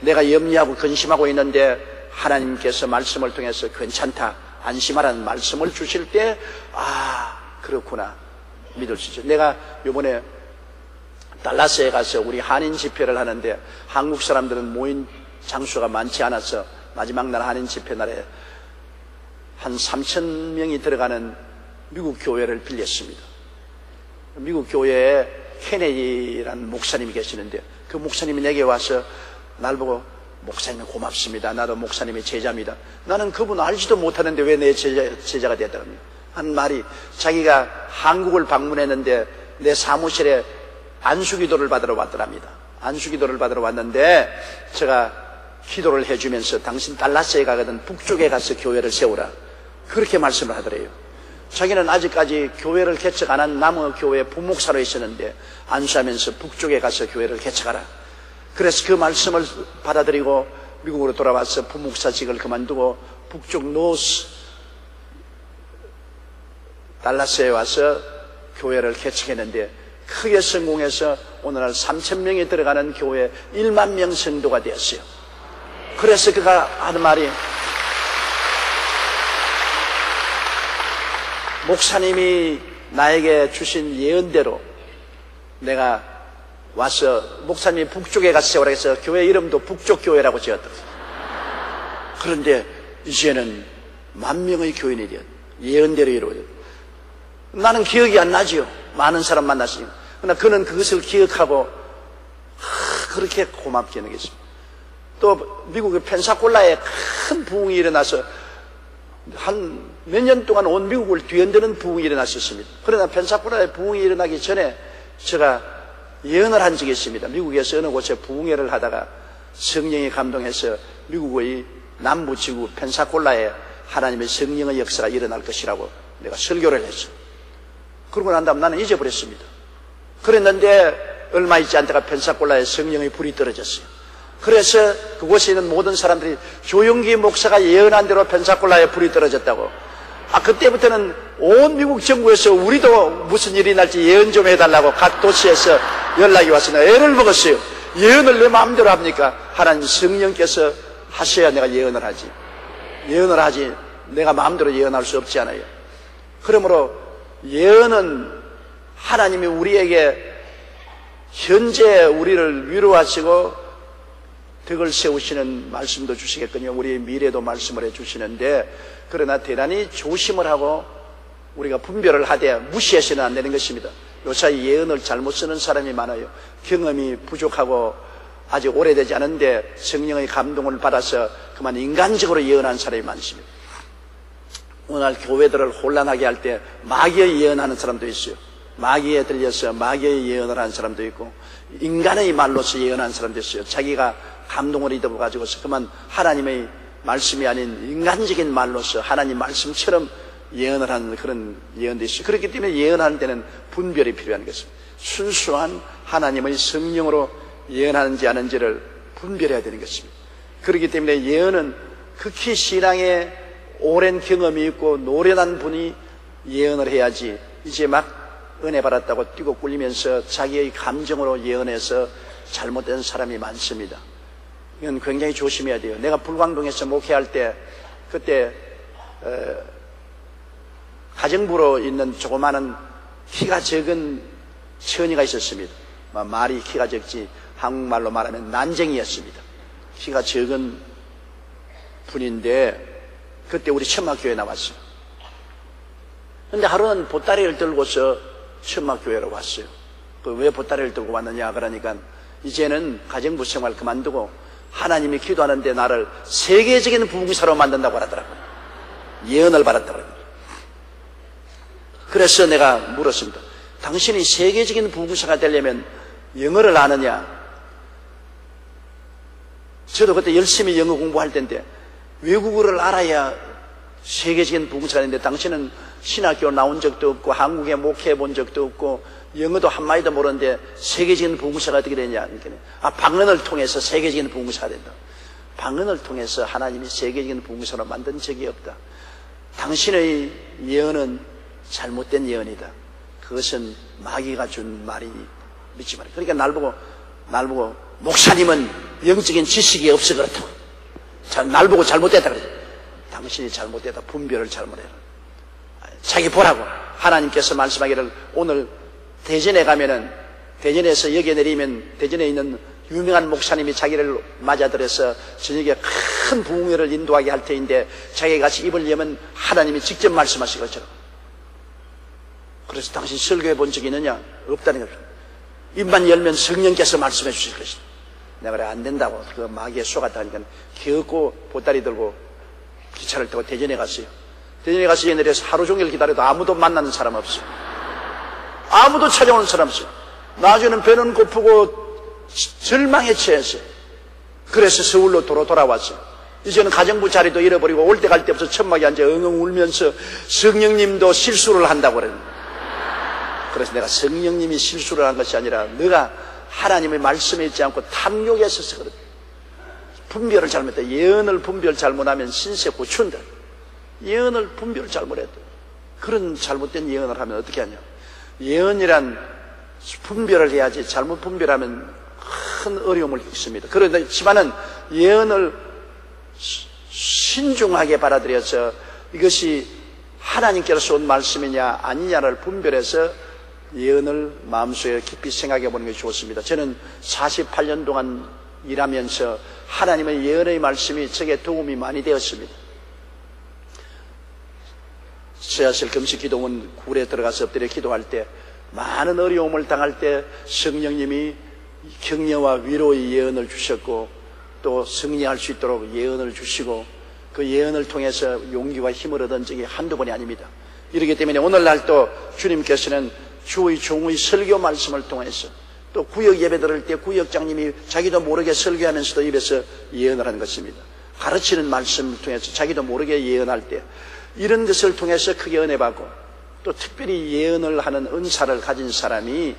Speaker 1: 내가 염려하고 근심하고 있는데 하나님께서 말씀을 통해서 괜찮다, 안심하라는 말씀을 주실 때 그렇구나 믿을 수 있죠. 내가 이번에 달라스에 가서 우리 한인 집회를 하는데 한국 사람들은 모인 장수가 많지 않아서 마지막 날 한인 집회 날에 한 3,000명이 들어가는 미국 교회를 빌렸습니다. 미국 교회에 케네디라는 목사님이 계시는데 그 목사님이 내게 와서 날 보고 목사님 고맙습니다, 나도 목사님의 제자입니다. 나는 그분 알지도 못하는데 왜 내 제자가 됐다고 합니까? 한 말이, 자기가 한국을 방문했는데 내 사무실에 안수기도를 받으러 왔더랍니다. 안수기도를 받으러 왔는데 제가 기도를 해주면서 당신 달라스에 가거든 북쪽에 가서 교회를 세우라, 그렇게 말씀을 하더래요. 자기는 아직까지 교회를 개척 안 한 남의 교회 부목사로 있었는데 안수하면서 북쪽에 가서 교회를 개척하라. 그래서 그 말씀을 받아들이고 미국으로 돌아와서 부목사직을 그만두고 북쪽 노스 달라스에 와서 교회를 개척했는데 크게 성공해서 오늘날 3,000명이 들어가는 교회 1만 명 성도가 되었어요. 그래서 그가 하는 말이, 목사님이 나에게 주신 예언대로 내가 와서 목사님이 북쪽에 가서 세우라 해서 교회 이름도 북쪽교회라고 지었더라고요. 그런데 이제는 10,000명의 교인이 되었, 예언대로 이루어졌어요. 나는 기억이 안 나지요, 많은 사람 만났으니까. 그러나 그는 그것을 기억하고 그렇게 고맙게 여겼습니다. 또 미국의 펜사콜라에 큰 부흥이 일어나서 한 몇 년 동안 온 미국을 뒤흔드는 부흥이 일어났었습니다. 그러나 펜사콜라에 부흥이 일어나기 전에 제가 예언을 한 적이 있습니다. 미국에서 어느 곳에 부흥회를 하다가 성령이 감동해서 미국의 남부지구 펜사콜라에 하나님의 성령의 역사가 일어날 것이라고 내가 설교를 했어요. 그러고 난 다음 나는 잊어버렸습니다. 그랬는데 얼마 있지 않다가 펜사콜라에 성령의 불이 떨어졌어요. 그래서 그곳에 있는 모든 사람들이 조용기 목사가 예언한 대로 펜사콜라에 불이 떨어졌다고. 그때부터는 온 미국 정부에서 우리도 무슨 일이 날지 예언 좀 해달라고 각 도시에서 연락이 왔으나 애를 먹었어요. 예언을 내 마음대로 합니까? 하나님 성령께서 하셔야 내가 예언을 하지. 예언을 하지 내가 마음대로 예언할 수 없지 않아요. 그러므로 예언은 하나님이 우리에게 현재 우리를 위로하시고 덕을 세우시는 말씀도 주시겠거니와 우리의 미래도 말씀을 해주시는데, 그러나 대단히 조심을 하고 우리가 분별을 하되 무시해서는 안 되는 것입니다. 요사이 예언을 잘못 쓰는 사람이 많아요. 경험이 부족하고 아직 오래되지 않은데 성령의 감동을 받아서 그만 인간적으로 예언한 사람이 많습니다. 오늘 교회들을 혼란하게 할 때 마귀의 예언하는 사람도 있어요. 마귀에 들려서 마귀의 예언을 하는 사람도 있고 인간의 말로서 예언하는 사람도 있어요. 자기가 감동을 입어가지고서 그만 하나님의 말씀이 아닌 인간적인 말로서 하나님 말씀처럼 예언을 하는 그런 예언도 있어요. 그렇기 때문에 예언하는 데는 분별이 필요한 것입니다. 순수한 하나님의 성령으로 예언하는지 아닌지를 분별해야 되는 것입니다. 그렇기 때문에 예언은 극히 신앙에 오랜 경험이 있고 노련한 분이 예언을 해야지 이제 막 은혜 받았다고 뛰고 꿀리면서 자기의 감정으로 예언해서 잘못된 사람이 많습니다. 이건 굉장히 조심해야 돼요. 내가 불광동에서 목회할 때 그때 가정부로 있는 조그마한 키가 적은 처녀가 있었습니다. 말이 키가 적지 한국말로 말하면 난쟁이였습니다. 키가 적은 분인데 그때 우리 천막교회 나왔어요. 근데 하루는 보따리를 들고서 천막교회로 왔어요. 왜 보따리를 들고 왔느냐 그러니까 이제는 가정부 생활 그만두고 하나님이 기도하는데 나를 세계적인 부흥사로 만든다고 하더라고요. 예언을 받았다고 합니다. 그래서 내가 물었습니다. 당신이 세계적인 부흥사가 되려면 영어를 아느냐? 저도 그때 열심히 영어 공부할 때인데 외국어를 알아야 세계적인 부흥사가 되는데 당신은 신학교 나온 적도 없고 한국에 목회해 본 적도 없고 영어도 한마디도 모르는데 세계적인 부흥사가 어떻게 되냐? 방언을 통해서 세계적인 부흥사가 된다. 방언을 통해서 하나님이 세계적인 부흥사로 만든 적이 없다. 당신의 예언은 잘못된 예언이다. 그것은 마귀가 준 말이 믿지 말아요. 그러니까 날 보고 목사님은 영적인 지식이 없어 그렇다고. 날 보고 잘못됐다 그러죠. 당신이 잘못됐다. 분별을 잘못해라. 자기 보라고. 하나님께서 말씀하기를 오늘 대전에 가면은 대전에서 여기에 내리면 대전에 있는 유명한 목사님이 자기를 맞아들여서 저녁에 큰 부흥회를 인도하게 할 터인데 자기가 같이 입을 여면 하나님이 직접 말씀하실 것처럼. 그래서 당신 설교해 본 적이 있느냐? 없다는 거죠. 입만 열면 성령께서 말씀해 주실 것이다. 내가 그래 안 된다고 그 마귀에 속았다 하니까 겨우고 보따리 들고 기차를 타고 대전에 갔어요. 대전에 가서 내려서 하루 종일 기다려도 아무도 만나는 사람 없어요. 아무도 찾아오는 사람 없어요. 나중에는 배는 고프고 절망에 처했어요. 그래서 서울로 돌아왔어요. 이제는 가정부 자리도 잃어버리고 올 때 갈 때 없어 천막에 앉아 엉엉 울면서 성령님도 실수를 한다고 그래요. 그래서 내가 성령님이 실수를 한 것이 아니라 너가 하나님의 말씀에 있지 않고 탐욕했어서 그래. 분별을 잘못했다. 예언을 분별 잘못하면 신세 고춘다. 예언을 분별을 잘못했다. 그런 잘못된 예언을 하면 어떻게 하냐. 예언이란 분별을 해야지 잘못 분별하면 큰 어려움을 겪습니다. 그렇지만은 예언을 신중하게 받아들여서 이것이 하나님께로서 온 말씀이냐 아니냐를 분별해서 예언을 마음속에 깊이 생각해 보는 것이 좋습니다. 저는 48년 동안 일하면서 하나님의 예언의 말씀이 저에게 도움이 많이 되었습니다. 서야실 금식기도원 굴에 들어가서 엎드려 기도할 때 많은 어려움을 당할 때 성령님이 격려와 위로의 예언을 주셨고 또 승리할 수 있도록 예언을 주시고 그 예언을 통해서 용기와 힘을 얻은 적이 한두 번이 아닙니다. 이렇기 때문에 오늘날도 주님께서는 주의 종의 설교 말씀을 통해서 또 구역 예배 드릴 때 구역장님이 자기도 모르게 설교하면서도 입에서 예언을 하는 것입니다. 가르치는 말씀을 통해서 자기도 모르게 예언할 때 이런 것을 통해서 크게 은혜 받고 또 특별히 예언을 하는 은사를 가진 사람이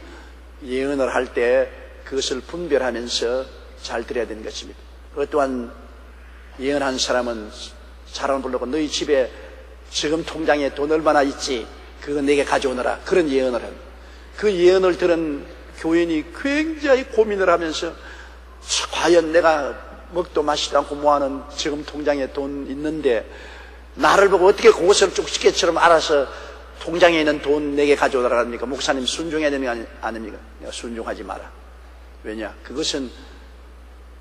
Speaker 1: 예언을 할 때 그것을 분별하면서 잘 드려야 되는 것입니다. 그것 또한 예언한 사람은 사람을 불러고 너희 집에 지금 통장에 돈 얼마나 있지? 그거 내게 가져오너라. 그런 예언을 합니다. 그 예언을 들은 교인이 굉장히 고민을 하면서 과연 내가 먹도 마시도 않고 뭐하는 지금 통장에 돈 있는데 나를 보고 어떻게 그것을 쭉시계처럼 알아서 통장에 있는 돈 내게 가져오더라 합니까? 목사님 순종해야 되는 거 아닙니까? 내가 순종하지 마라. 왜냐? 그것은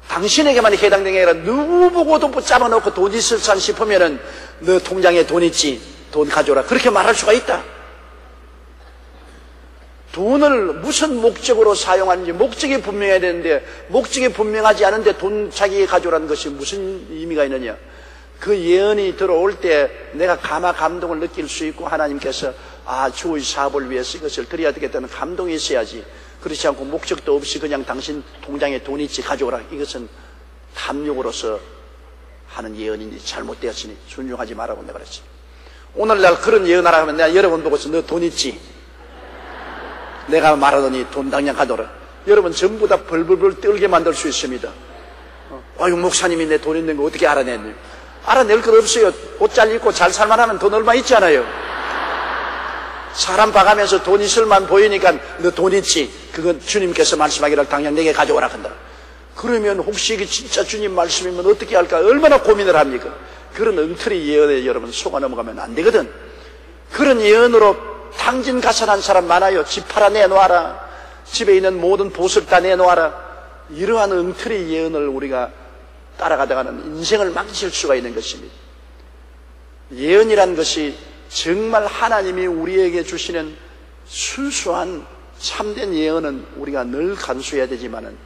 Speaker 1: 당신에게만 해당되는 게 아니라 누구 보고도 붙잡아 놓고 돈 있을 산 싶으면은 너 통장에 돈 있지? 돈 가져오라. 그렇게 말할 수가 있다. 돈을 무슨 목적으로 사용하는지 목적이 분명해야 되는데 목적이 분명하지 않은데 돈 자기에게 가져오라는 것이 무슨 의미가 있느냐? 그 예언이 들어올 때 내가 감동을 느낄 수 있고 하나님께서 주의 사업을 위해서 이것을 드려야 되겠다는 감동이 있어야지. 그렇지 않고 목적도 없이 그냥 당신 통장에 돈 있지 가져오라. 이것은 탐욕으로서 하는 예언이니 잘못되었으니 순종하지 말라고 내가 그랬지. 오늘날 그런 예언하라 하면 내가 여러분 보고서 너 돈 있지? 내가 말하더니 돈 당장 가져오라. 여러분 전부 다 벌벌벌 떨게 만들 수 있습니다. 아유 목사님이 내 돈 있는 거 어떻게 알아냈니? 알아낼 것 없어요. 옷 잘 입고 잘 살만 하면 돈 얼마 있잖아요. 사람 봐가면서 돈 있을만 보이니까 너 돈 있지? 그건 주님께서 말씀하기를 당장 내게 가져오라 한다. 그러면 혹시 이게 진짜 주님 말씀이면 어떻게 할까? 얼마나 고민을 합니까? 그런 엉터리 예언에 여러분 속아 넘어가면 안 되거든. 그런 예언으로 탕진가산한 사람 많아요. 집 팔아 내놓아라. 집에 있는 모든 보석 다 내놓아라. 이러한 엉터리 예언을 우리가 따라가다가는 인생을 망칠 수가 있는 것입니다. 예언이란 것이 정말 하나님이 우리에게 주시는 순수한 참된 예언은 우리가 늘 간수해야 되지만은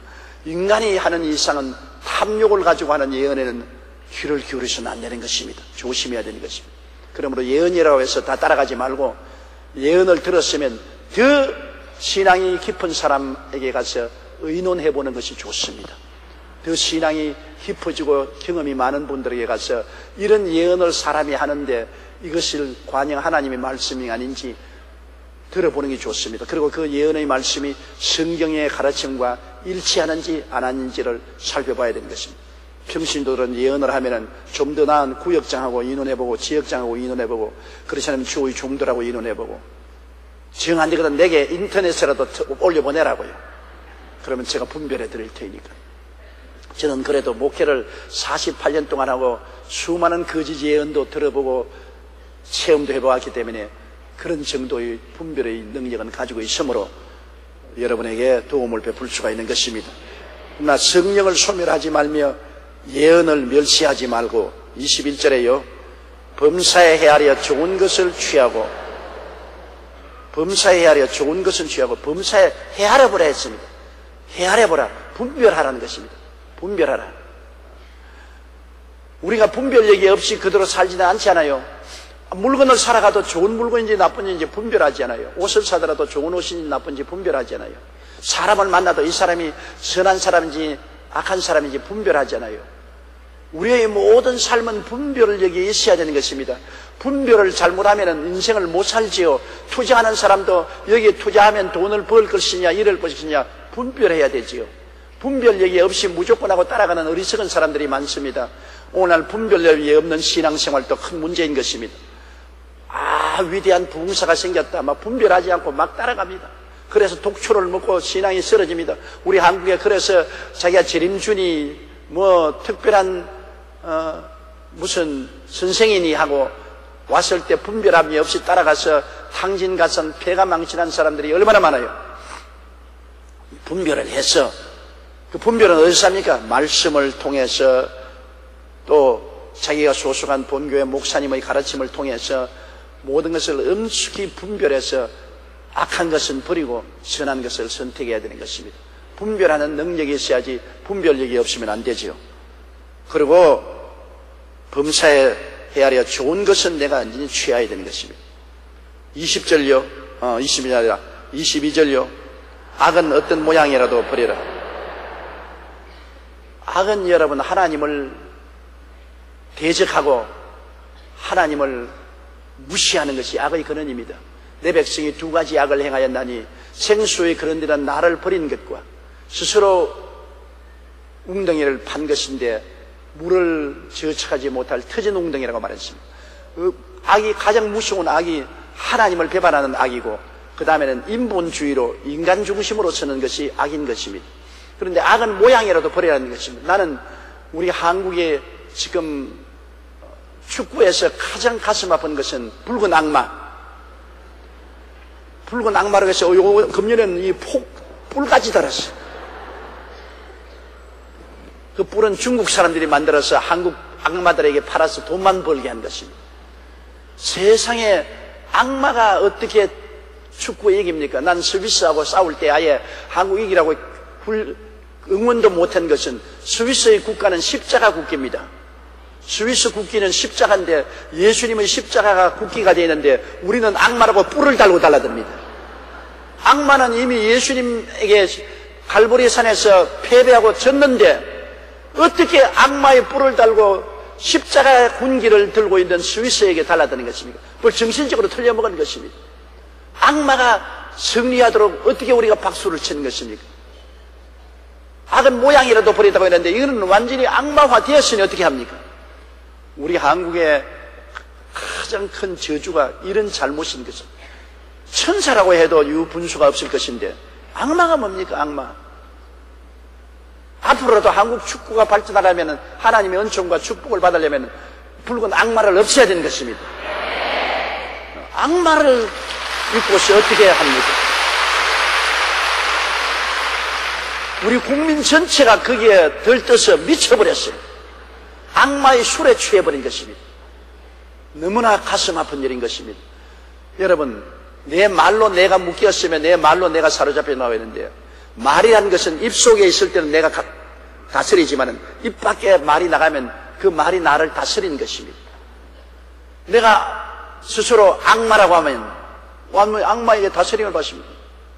Speaker 1: 인간이 하는 이상은 탐욕을 가지고 하는 예언에는 귀를 기울이서는 안 되는 것입니다. 조심해야 되는 것입니다. 그러므로 예언이라고 해서 다 따라가지 말고 예언을 들었으면 더 신앙이 깊은 사람에게 가서 의논해 보는 것이 좋습니다. 더 신앙이 깊어지고 경험이 많은 분들에게 가서 이런 예언을 사람이 하는데 이것을 과연 하나님의 말씀이 아닌지 들어보는 게 좋습니다. 그리고 그 예언의 말씀이 성경의 가르침과 일치하는지 안 하는지를 살펴봐야 되는 것입니다. 평신도들은 예언을 하면은 좀 더 나은 구역장하고 의논해보고 지역장하고 의논해보고 그렇지 않으면 주의 종들하고 의논해보고 정 안 되거든 내게 인터넷에라도 올려보내라고요. 그러면 제가 분별해 드릴 테니까. 저는 그래도 목회를 48년 동안 하고 수많은 거짓 예언도 들어보고 체험도 해보았기 때문에 그런 정도의 분별의 능력은 가지고 있으므로 여러분에게 도움을 베풀 수가 있는 것입니다. 그러나 성령을 소멸하지 말며 예언을 멸시하지 말고 21절에요. 범사에 헤아려 좋은 것을 취하고 범사에 헤아려 좋은 것을 취하고 범사에 헤아려보라 했습니다. 헤아려보라. 분별하라는 것입니다. 분별하라. 우리가 분별력이 없이 그대로 살지는 않지 않아요. 물건을 살아가도 좋은 물건인지 나쁜지 분별하지 않아요. 옷을 사더라도 좋은 옷인지 나쁜지 분별하지 않아요. 사람을 만나도 이 사람이 선한 사람인지 악한 사람인지 분별하지 않아요. 우리의 모든 삶은 분별력이 있어야 되는 것입니다. 분별을 잘못하면 인생을 못 살지요. 투자하는 사람도 여기에 투자하면 돈을 벌 것이냐 잃을 것이냐 분별해야 되지요. 분별력이 없이 무조건 하고 따라가는 어리석은 사람들이 많습니다. 오늘 분별력이 없는 신앙생활도 큰 문제인 것입니다. 위대한 부흥사가 생겼다. 막 분별하지 않고 막 따라갑니다. 그래서 독초를 먹고 신앙이 쓰러집니다. 우리 한국에 그래서 자기가 재림준이 특별한 무슨 선생이니 하고 왔을 때 분별함이 없이 따라가서 탕진가산 폐가 망신한 사람들이 얼마나 많아요. 분별을 해서 그 분별은 어디서 합니까? 말씀을 통해서 또 자기가 소속한 본교회 목사님의 가르침을 통해서 모든 것을 엄숙히 분별해서 악한 것은 버리고 선한 것을 선택해야 되는 것입니다. 분별하는 능력이 있어야지 분별력이 없으면 안 되지요. 그리고 범사에 헤아려 좋은 것은 내가 언제든지 취해야 되는 것입니다. 20절요. 20절이 아니라 22절요. 악은 어떤 모양이라도 버리라. 악은 여러분 하나님을 대적하고 하나님을 무시하는 것이 악의 근원입니다. 내 백성이 두 가지 악을 행하였나니 생수의 그런 데는 나를 버린 것과 스스로 웅덩이를 판 것인데 물을 저착하지 못할 터진 웅덩이라고 말했습니다. 악이 가장 무서운 악이 하나님을 배반하는 악이고 그 다음에는 인본주의로 인간 중심으로 서는 것이 악인 것입니다. 그런데 악은 모양이라도 버려야 하는 것입니다. 나는 우리 한국에 지금 축구에서 가장 가슴 아픈 것은 붉은 악마. 붉은 악마라고 해서 금년에는 이 뿔까지 달았어. 그 뿔은 중국 사람들이 만들어서 한국 악마들에게 팔아서 돈만 벌게 한 것입니다. 세상에 악마가 어떻게 축구에 이깁니까? 난 스위스하고 싸울 때 아예 한국 이기라고 응원도 못한 것은 스위스의 국가는 십자가 국기입니다. 스위스 국기는 십자가인데 예수님은 십자가가 국기가 되어 있는데 우리는 악마라고 뿔을 달고 달라듭니다. 악마는 이미 예수님에게 갈보리 산에서 패배하고 졌는데 어떻게 악마의 뿔을 달고 십자가의 군기를 들고 있는 스위스에게 달라드는 것입니까? 그걸 정신적으로 틀려먹은 것입니다. 악마가 승리하도록 어떻게 우리가 박수를 치는 것입니까? 악은 모양이라도 버리다고 했는데 이거는 완전히 악마화 되었으니 어떻게 합니까? 우리 한국의 가장 큰 저주가 이런 잘못인 것입니다. 천사라고 해도 유분수가 없을 것인데 악마가 뭡니까? 악마. 앞으로도 한국 축구가 발전하려면 하나님의 은총과 축복을 받으려면 붉은 악마를 없애야 되는 것입니다. 악마를 입고서 어떻게 합니까? 우리 국민 전체가 거기에 들떠서 미쳐버렸어요. 악마의 술에 취해버린 것입니다. 너무나 가슴 아픈 일인 것입니다. 여러분, 내 말로 내가 묶였으면 내 말로 내가 사로잡혀 나와야 되는데요. 말이라는 것은 입속에 있을 때는 내가 다스리지만 입 밖에 말이 나가면 그 말이 나를 다스리는 것입니다. 내가 스스로 악마라고 하면 악마에게 다스림을 받습니다.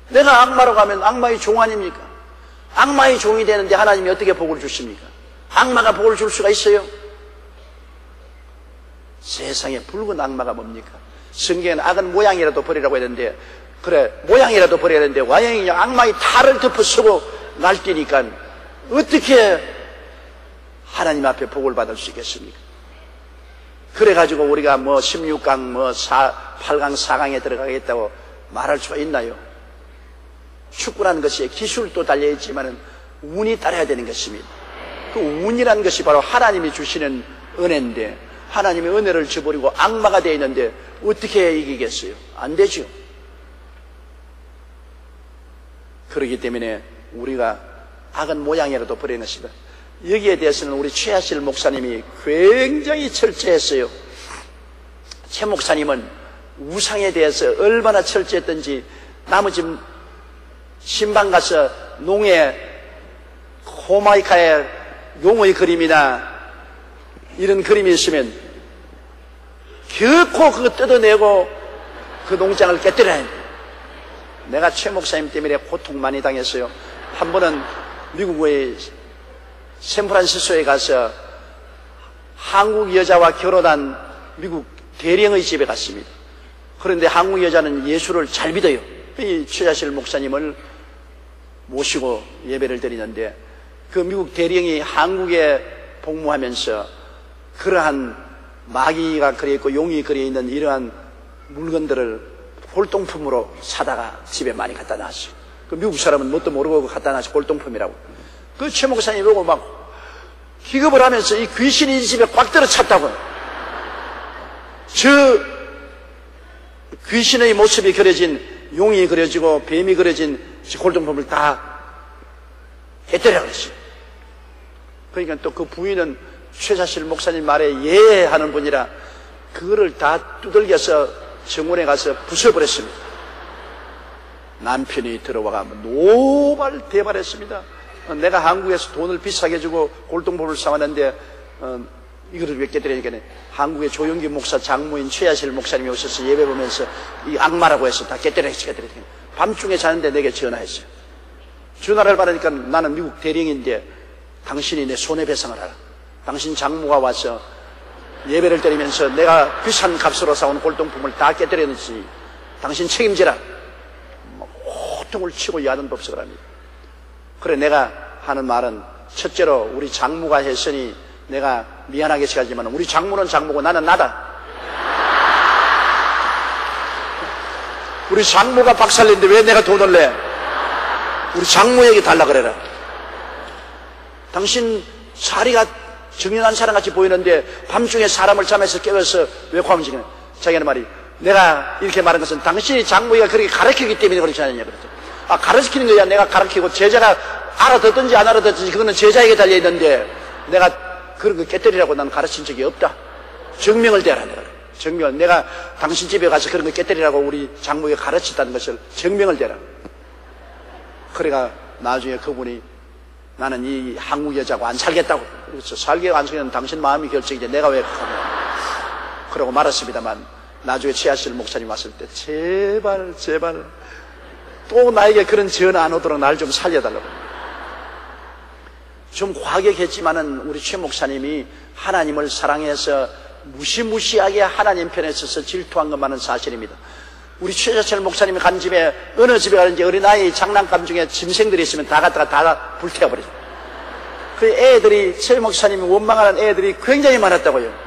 Speaker 1: 내가 악마라고 하면 악마의 종 아닙니까? 악마의 종이 되는데 하나님이 어떻게 복을 주십니까? 악마가 복을 줄 수가 있어요? 세상에 붉은 악마가 뭡니까? 성경에는 악은 모양이라도 버리라고 했는데 그래 모양이라도 버려야 되는데 와양이 악마의 탈을 덮어쓰고 날뛰니까 어떻게 하나님 앞에 복을 받을 수 있겠습니까? 그래가지고 우리가 16강 8강 4강에 들어가겠다고 말할 수가 있나요? 축구라는 것이 기술도 달려있지만 운이 따라야 되는 것입니다. 그 운이라는 것이 바로 하나님이 주시는 은혜인데 하나님의 은혜를 저버리고 악마가 되어 있는데 어떻게 이기겠어요? 안 되죠. 그렇기 때문에 우리가 악은 모양이라도 버리는 것이다. 여기에 대해서는 우리 최하실 목사님이 굉장히 철저했어요. 최 목사님은 우상에 대해서 얼마나 철저했던지 나머지 신방 가서 농에 호마이카에 용의 그림이나 이런 그림이 있으면 결코 그거 뜯어내고 그 농장을 깨뜨려야 합니다. 내가 최 목사님 때문에 고통 많이 당했어요. 한 번은 미국의 샌프란시스코에 가서 한국 여자와 결혼한 미국 대령의 집에 갔습니다. 그런데 한국 여자는 예수를 잘 믿어요. 이 최하실 목사님을 모시고 예배를 드리는데 그 미국 대령이 한국에 복무하면서 그러한 마귀가 그려있고 용이 그려있는 이러한 물건들을 골동품으로 사다가 집에 많이 갖다 놨어요. 그 미국 사람은 뭣도 모르고 갖다 놔서 골동품이라고. 그 최 목사님이 보고 막 기겁을 하면서 이 귀신이 이 집에 꽉 들어찼다고요. 저 귀신의 모습이 그려진 용이 그려지고 뱀이 그려진 골동품을 다 깨뜨려 그랬어요. 그러니까 또 그 부인은 최하실 목사님 말에 예하는 분이라 그거를 다 두들겨서 정원에 가서 부숴버렸습니다. 남편이 들어와가 노발대발했습니다. 내가 한국에서 돈을 비싸게 주고 골동품을 사왔는데 이거를 왜 깨뜨리니까 한국의 조영기 목사 장모인 최하실 목사님이 오셔서 예배 보면서 이 악마라고 해서 다 깨뜨려야지. 밤중에 자는데 내게 전화했어요. 전화를 받으니까 나는 미국 대령인데 당신이 내 손해배상을 하라. 당신 장모가 와서 예배를 드리면서 내가 비싼 값으로 사온 골동품을 다 깨뜨렸는지 당신 책임지라. 호통을 치고 야단 법석을 합니다. 그래 내가 하는 말은 첫째로 우리 장모가 했으니 내가 미안하게 생각하지만 우리 장모는 장모고 나는 나다. 우리 장모가 박살냈는데 왜 내가 돈을 내? 우리 장모에게 달라 그래라. 당신 사리가 정연한 사람같이 보이는데 밤중에 사람을 잠에서 깨워서 왜 고함지냐? 자기는 말이 내가 이렇게 말한 것은 당신이 장모가 그렇게 가르치기 때문에 그렇지 않느냐 그랬죠. 아 가르치는 거야. 내가 가르치고 제자가 알아듣든지 안 알아듣든지 그거는 제자에게 달려있는데 내가 그런 거 깨뜨리라고 난 가르친 적이 없다. 증명을 대라 내가. 증명을 내가 당신 집에 가서 그런 거 깨뜨리라고 우리 장모가 가르쳤다는 것을 증명을 대라. 그래가 나중에 그분이 나는 이 한국 여자고 안 살겠다고. 그래서 살게 안 살겠는 당신 마음이 결정이지 내가 왜 그러고 말았습니다만, 나중에 최하실 목사님 왔을 때 제발 또 나에게 그런 전화 안 오도록 날 좀 살려달라고. 좀 과격했지만은 우리 최 목사님이 하나님을 사랑해서 무시무시하게 하나님 편에 서서 질투한 것만은 사실입니다. 우리 최자철 목사님이 간 집에, 어느 집에 가든지 어린아이 장난감 중에 짐승들이 있으면 다 갖다가 다 불태워버리죠. 그 애들이, 최 목사님이 원망하는 애들이 굉장히 많았다고요.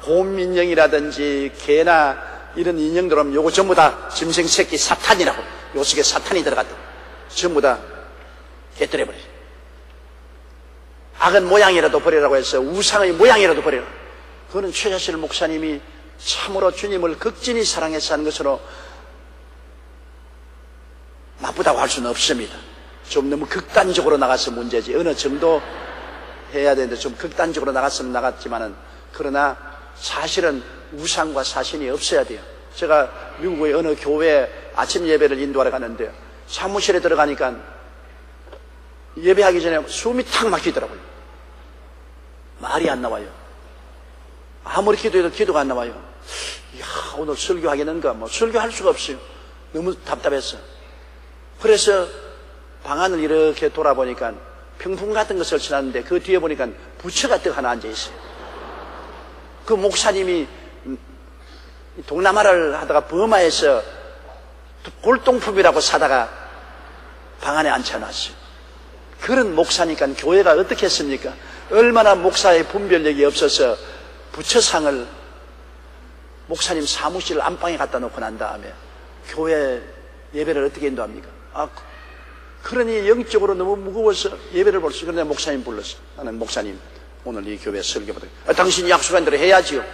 Speaker 1: 곰인형이라든지 개나 이런 인형들 하면 요거 전부 다 짐승 새끼 사탄이라고. 요 속에 사탄이 들어갔다고. 전부 다 깨뜨려버리죠. 악은 모양이라도 버리라고 해서 우상의 모양이라도 버리라. 그거는 최자실 목사님이 참으로 주님을 극진히 사랑해서 하는 것으로 나쁘다고 할 수는 없습니다. 좀 너무 극단적으로 나가서 문제지. 어느 정도 해야 되는데 좀 극단적으로 나갔으면 나갔지만은, 그러나 사실은 우상과 사신이 없어야 돼요. 제가 미국의 어느 교회 아침 예배를 인도하러 가는데 사무실에 들어가니까 예배하기 전에 숨이 탁 막히더라고요. 말이 안 나와요. 아무리 기도해도 기도가 안 나와요. 이야, 오늘 설교하겠는가? 설교할 수가 없어요. 너무 답답해서. 그래서 방 안을 이렇게 돌아보니까 평풍 같은 거 설치놨는데 그 뒤에 보니까 부처가 떡 하나 앉아있어요. 그 목사님이 동남아를 하다가 버마에서 골동품이라고 사다가 방 안에 앉혀놨어요. 그런 목사니까 교회가 어떻게 했습니까? 얼마나 목사의 분별력이 없어서 부처상을 목사님 사무실 안방에 갖다 놓고 난 다음에 교회 예배를 어떻게 인도합니까? 그러니 영적으로 너무 무거워서 예배를 볼 수, 그런데 목사님 불렀어. 나는 목사님, 오늘 이 교회 설교보다 당신이 약속한 대로 해야지요.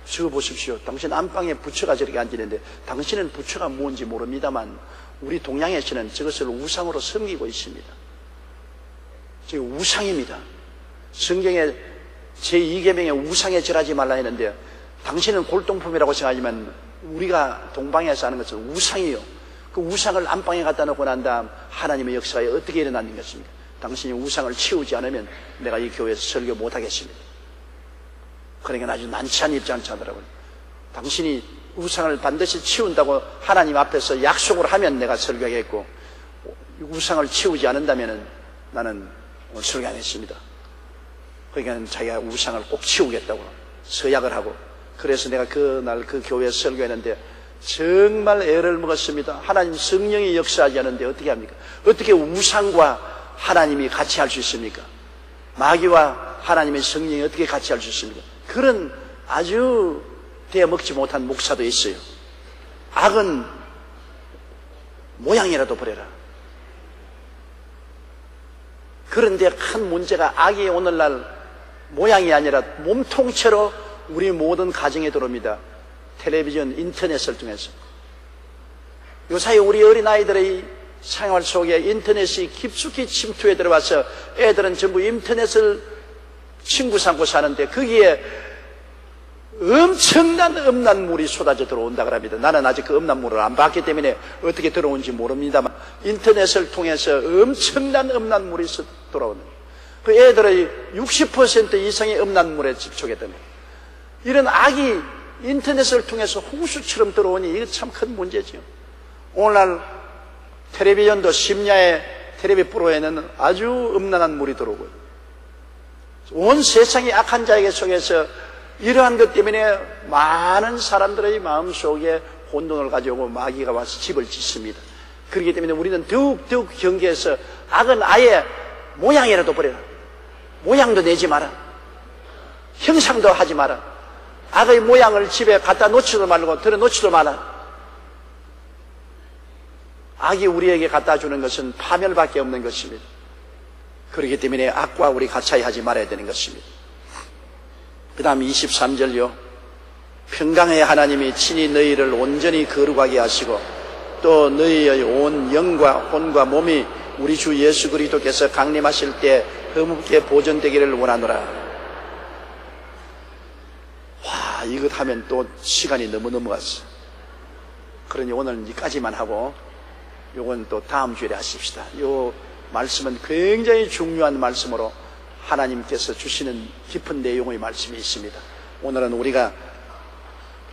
Speaker 1: 저 보십시오. 당신 안방에 부처가 저렇게 앉아있는데 당신은 부처가 뭔지 모릅니다만 우리 동양에서는 저것을 우상으로 섬기고 있습니다. 저게 우상입니다. 성경에 제2계명에 우상에 절하지 말라 했는데 당신은 골동품이라고 생각하지만 우리가 동방에서 하는 것은 우상이요. 그 우상을 안방에 갖다 놓고 난 다음 하나님의 역사에 어떻게 일어나는 것입니까? 당신이 우상을 치우지 않으면 내가 이 교회에서 설교 못하겠습니다. 그러니까 아주 난처한 입장을 차더라고요. 당신이 우상을 반드시 치운다고 하나님 앞에서 약속을 하면 내가 설교하겠고, 우상을 치우지 않는다면 나는 오늘 설교 안 했습니다. 그러니까 자기가 우상을 꼭 치우겠다고 서약을 하고, 그래서 내가 그날 그 교회에서 설교했는데 정말 애를 먹었습니다. 하나님 성령이 역사하지 않는데 어떻게 합니까? 어떻게 우상과 하나님이 같이 할 수 있습니까? 마귀와 하나님의 성령이 어떻게 같이 할 수 있습니까? 그런 아주 대먹지 못한 목사도 있어요. 악은 모양이라도 버려라. 그런데 큰 문제가 악이 오늘날 모양이 아니라 몸통째로 우리 모든 가정에 들어옵니다. 텔레비전, 인터넷을 통해서. 요사이 우리 어린아이들의 생활 속에 인터넷이 깊숙이 침투해 들어와서 애들은 전부 인터넷을 친구 삼고 사는데 거기에 엄청난 음란물이 쏟아져 들어온다고 합니다. 나는 아직 그 음란물을 안 봤기 때문에 어떻게 들어온지 모릅니다만 인터넷을 통해서 엄청난 음란물이 들어오는, 그 애들의 60% 이상의 음란물에 집중했다는 거예요. 이런 악이 인터넷을 통해서 홍수처럼 들어오니 이게 참 큰 문제죠. 오늘날 텔레비전도 심야의 텔레비 프로에는 아주 음란한 물이 들어오고요. 온 세상이 악한 자에게 속에서 이러한 것 때문에 많은 사람들의 마음속에 혼돈을 가져오고 마귀가 와서 집을 짓습니다. 그렇기 때문에 우리는 더욱 경계해서 악은 아예 모양이라도 버려라. 모양도 내지 마라. 형상도 하지 마라. 악의 모양을 집에 갖다 놓지도 말고 들어 놓지도 마라. 악이 우리에게 갖다 주는 것은 파멸밖에 없는 것입니다. 그렇기 때문에 악과 우리 가차이 하지 말아야 되는 것입니다. 그 다음 23절요. 평강의 하나님이 친히 너희를 온전히 거룩하게 하시고 또 너희의 온 영과 혼과 몸이 우리 주 예수 그리스도께서 강림하실 때 흠없게 보존되기를 원하노라. 와, 이것 하면 또 시간이 너무 넘어갔어. 그러니 오늘 여기까지만 하고 요건 또 다음 주에 하십시다. 말씀은 굉장히 중요한 말씀으로 하나님께서 주시는 깊은 내용의 말씀이 있습니다. 오늘은 우리가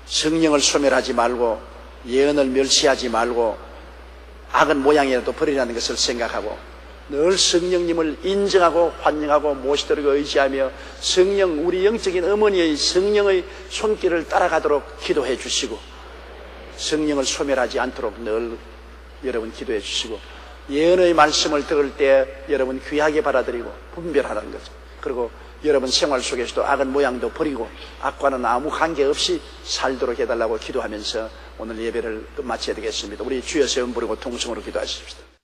Speaker 1: 성령을 소멸하지 말고 예언을 멸시하지 말고 악은 모양이라도 버리라는 것을 생각하고 늘 성령님을 인정하고 환영하고 모시도록 의지하며 성령, 우리 영적인 어머니의 성령의 손길을 따라가도록 기도해 주시고 성령을 소멸하지 않도록 늘 여러분 기도해 주시고 예언의 말씀을 들을 때 여러분 귀하게 받아들이고 분별하라는 거죠. 그리고 여러분 생활 속에서도 악한 모양도 버리고 악과는 아무 관계없이 살도록 해달라고 기도하면서 오늘 예배를 마쳐야 되겠습니다. 우리 주여 세움 부르고 통성으로 기도하십시다.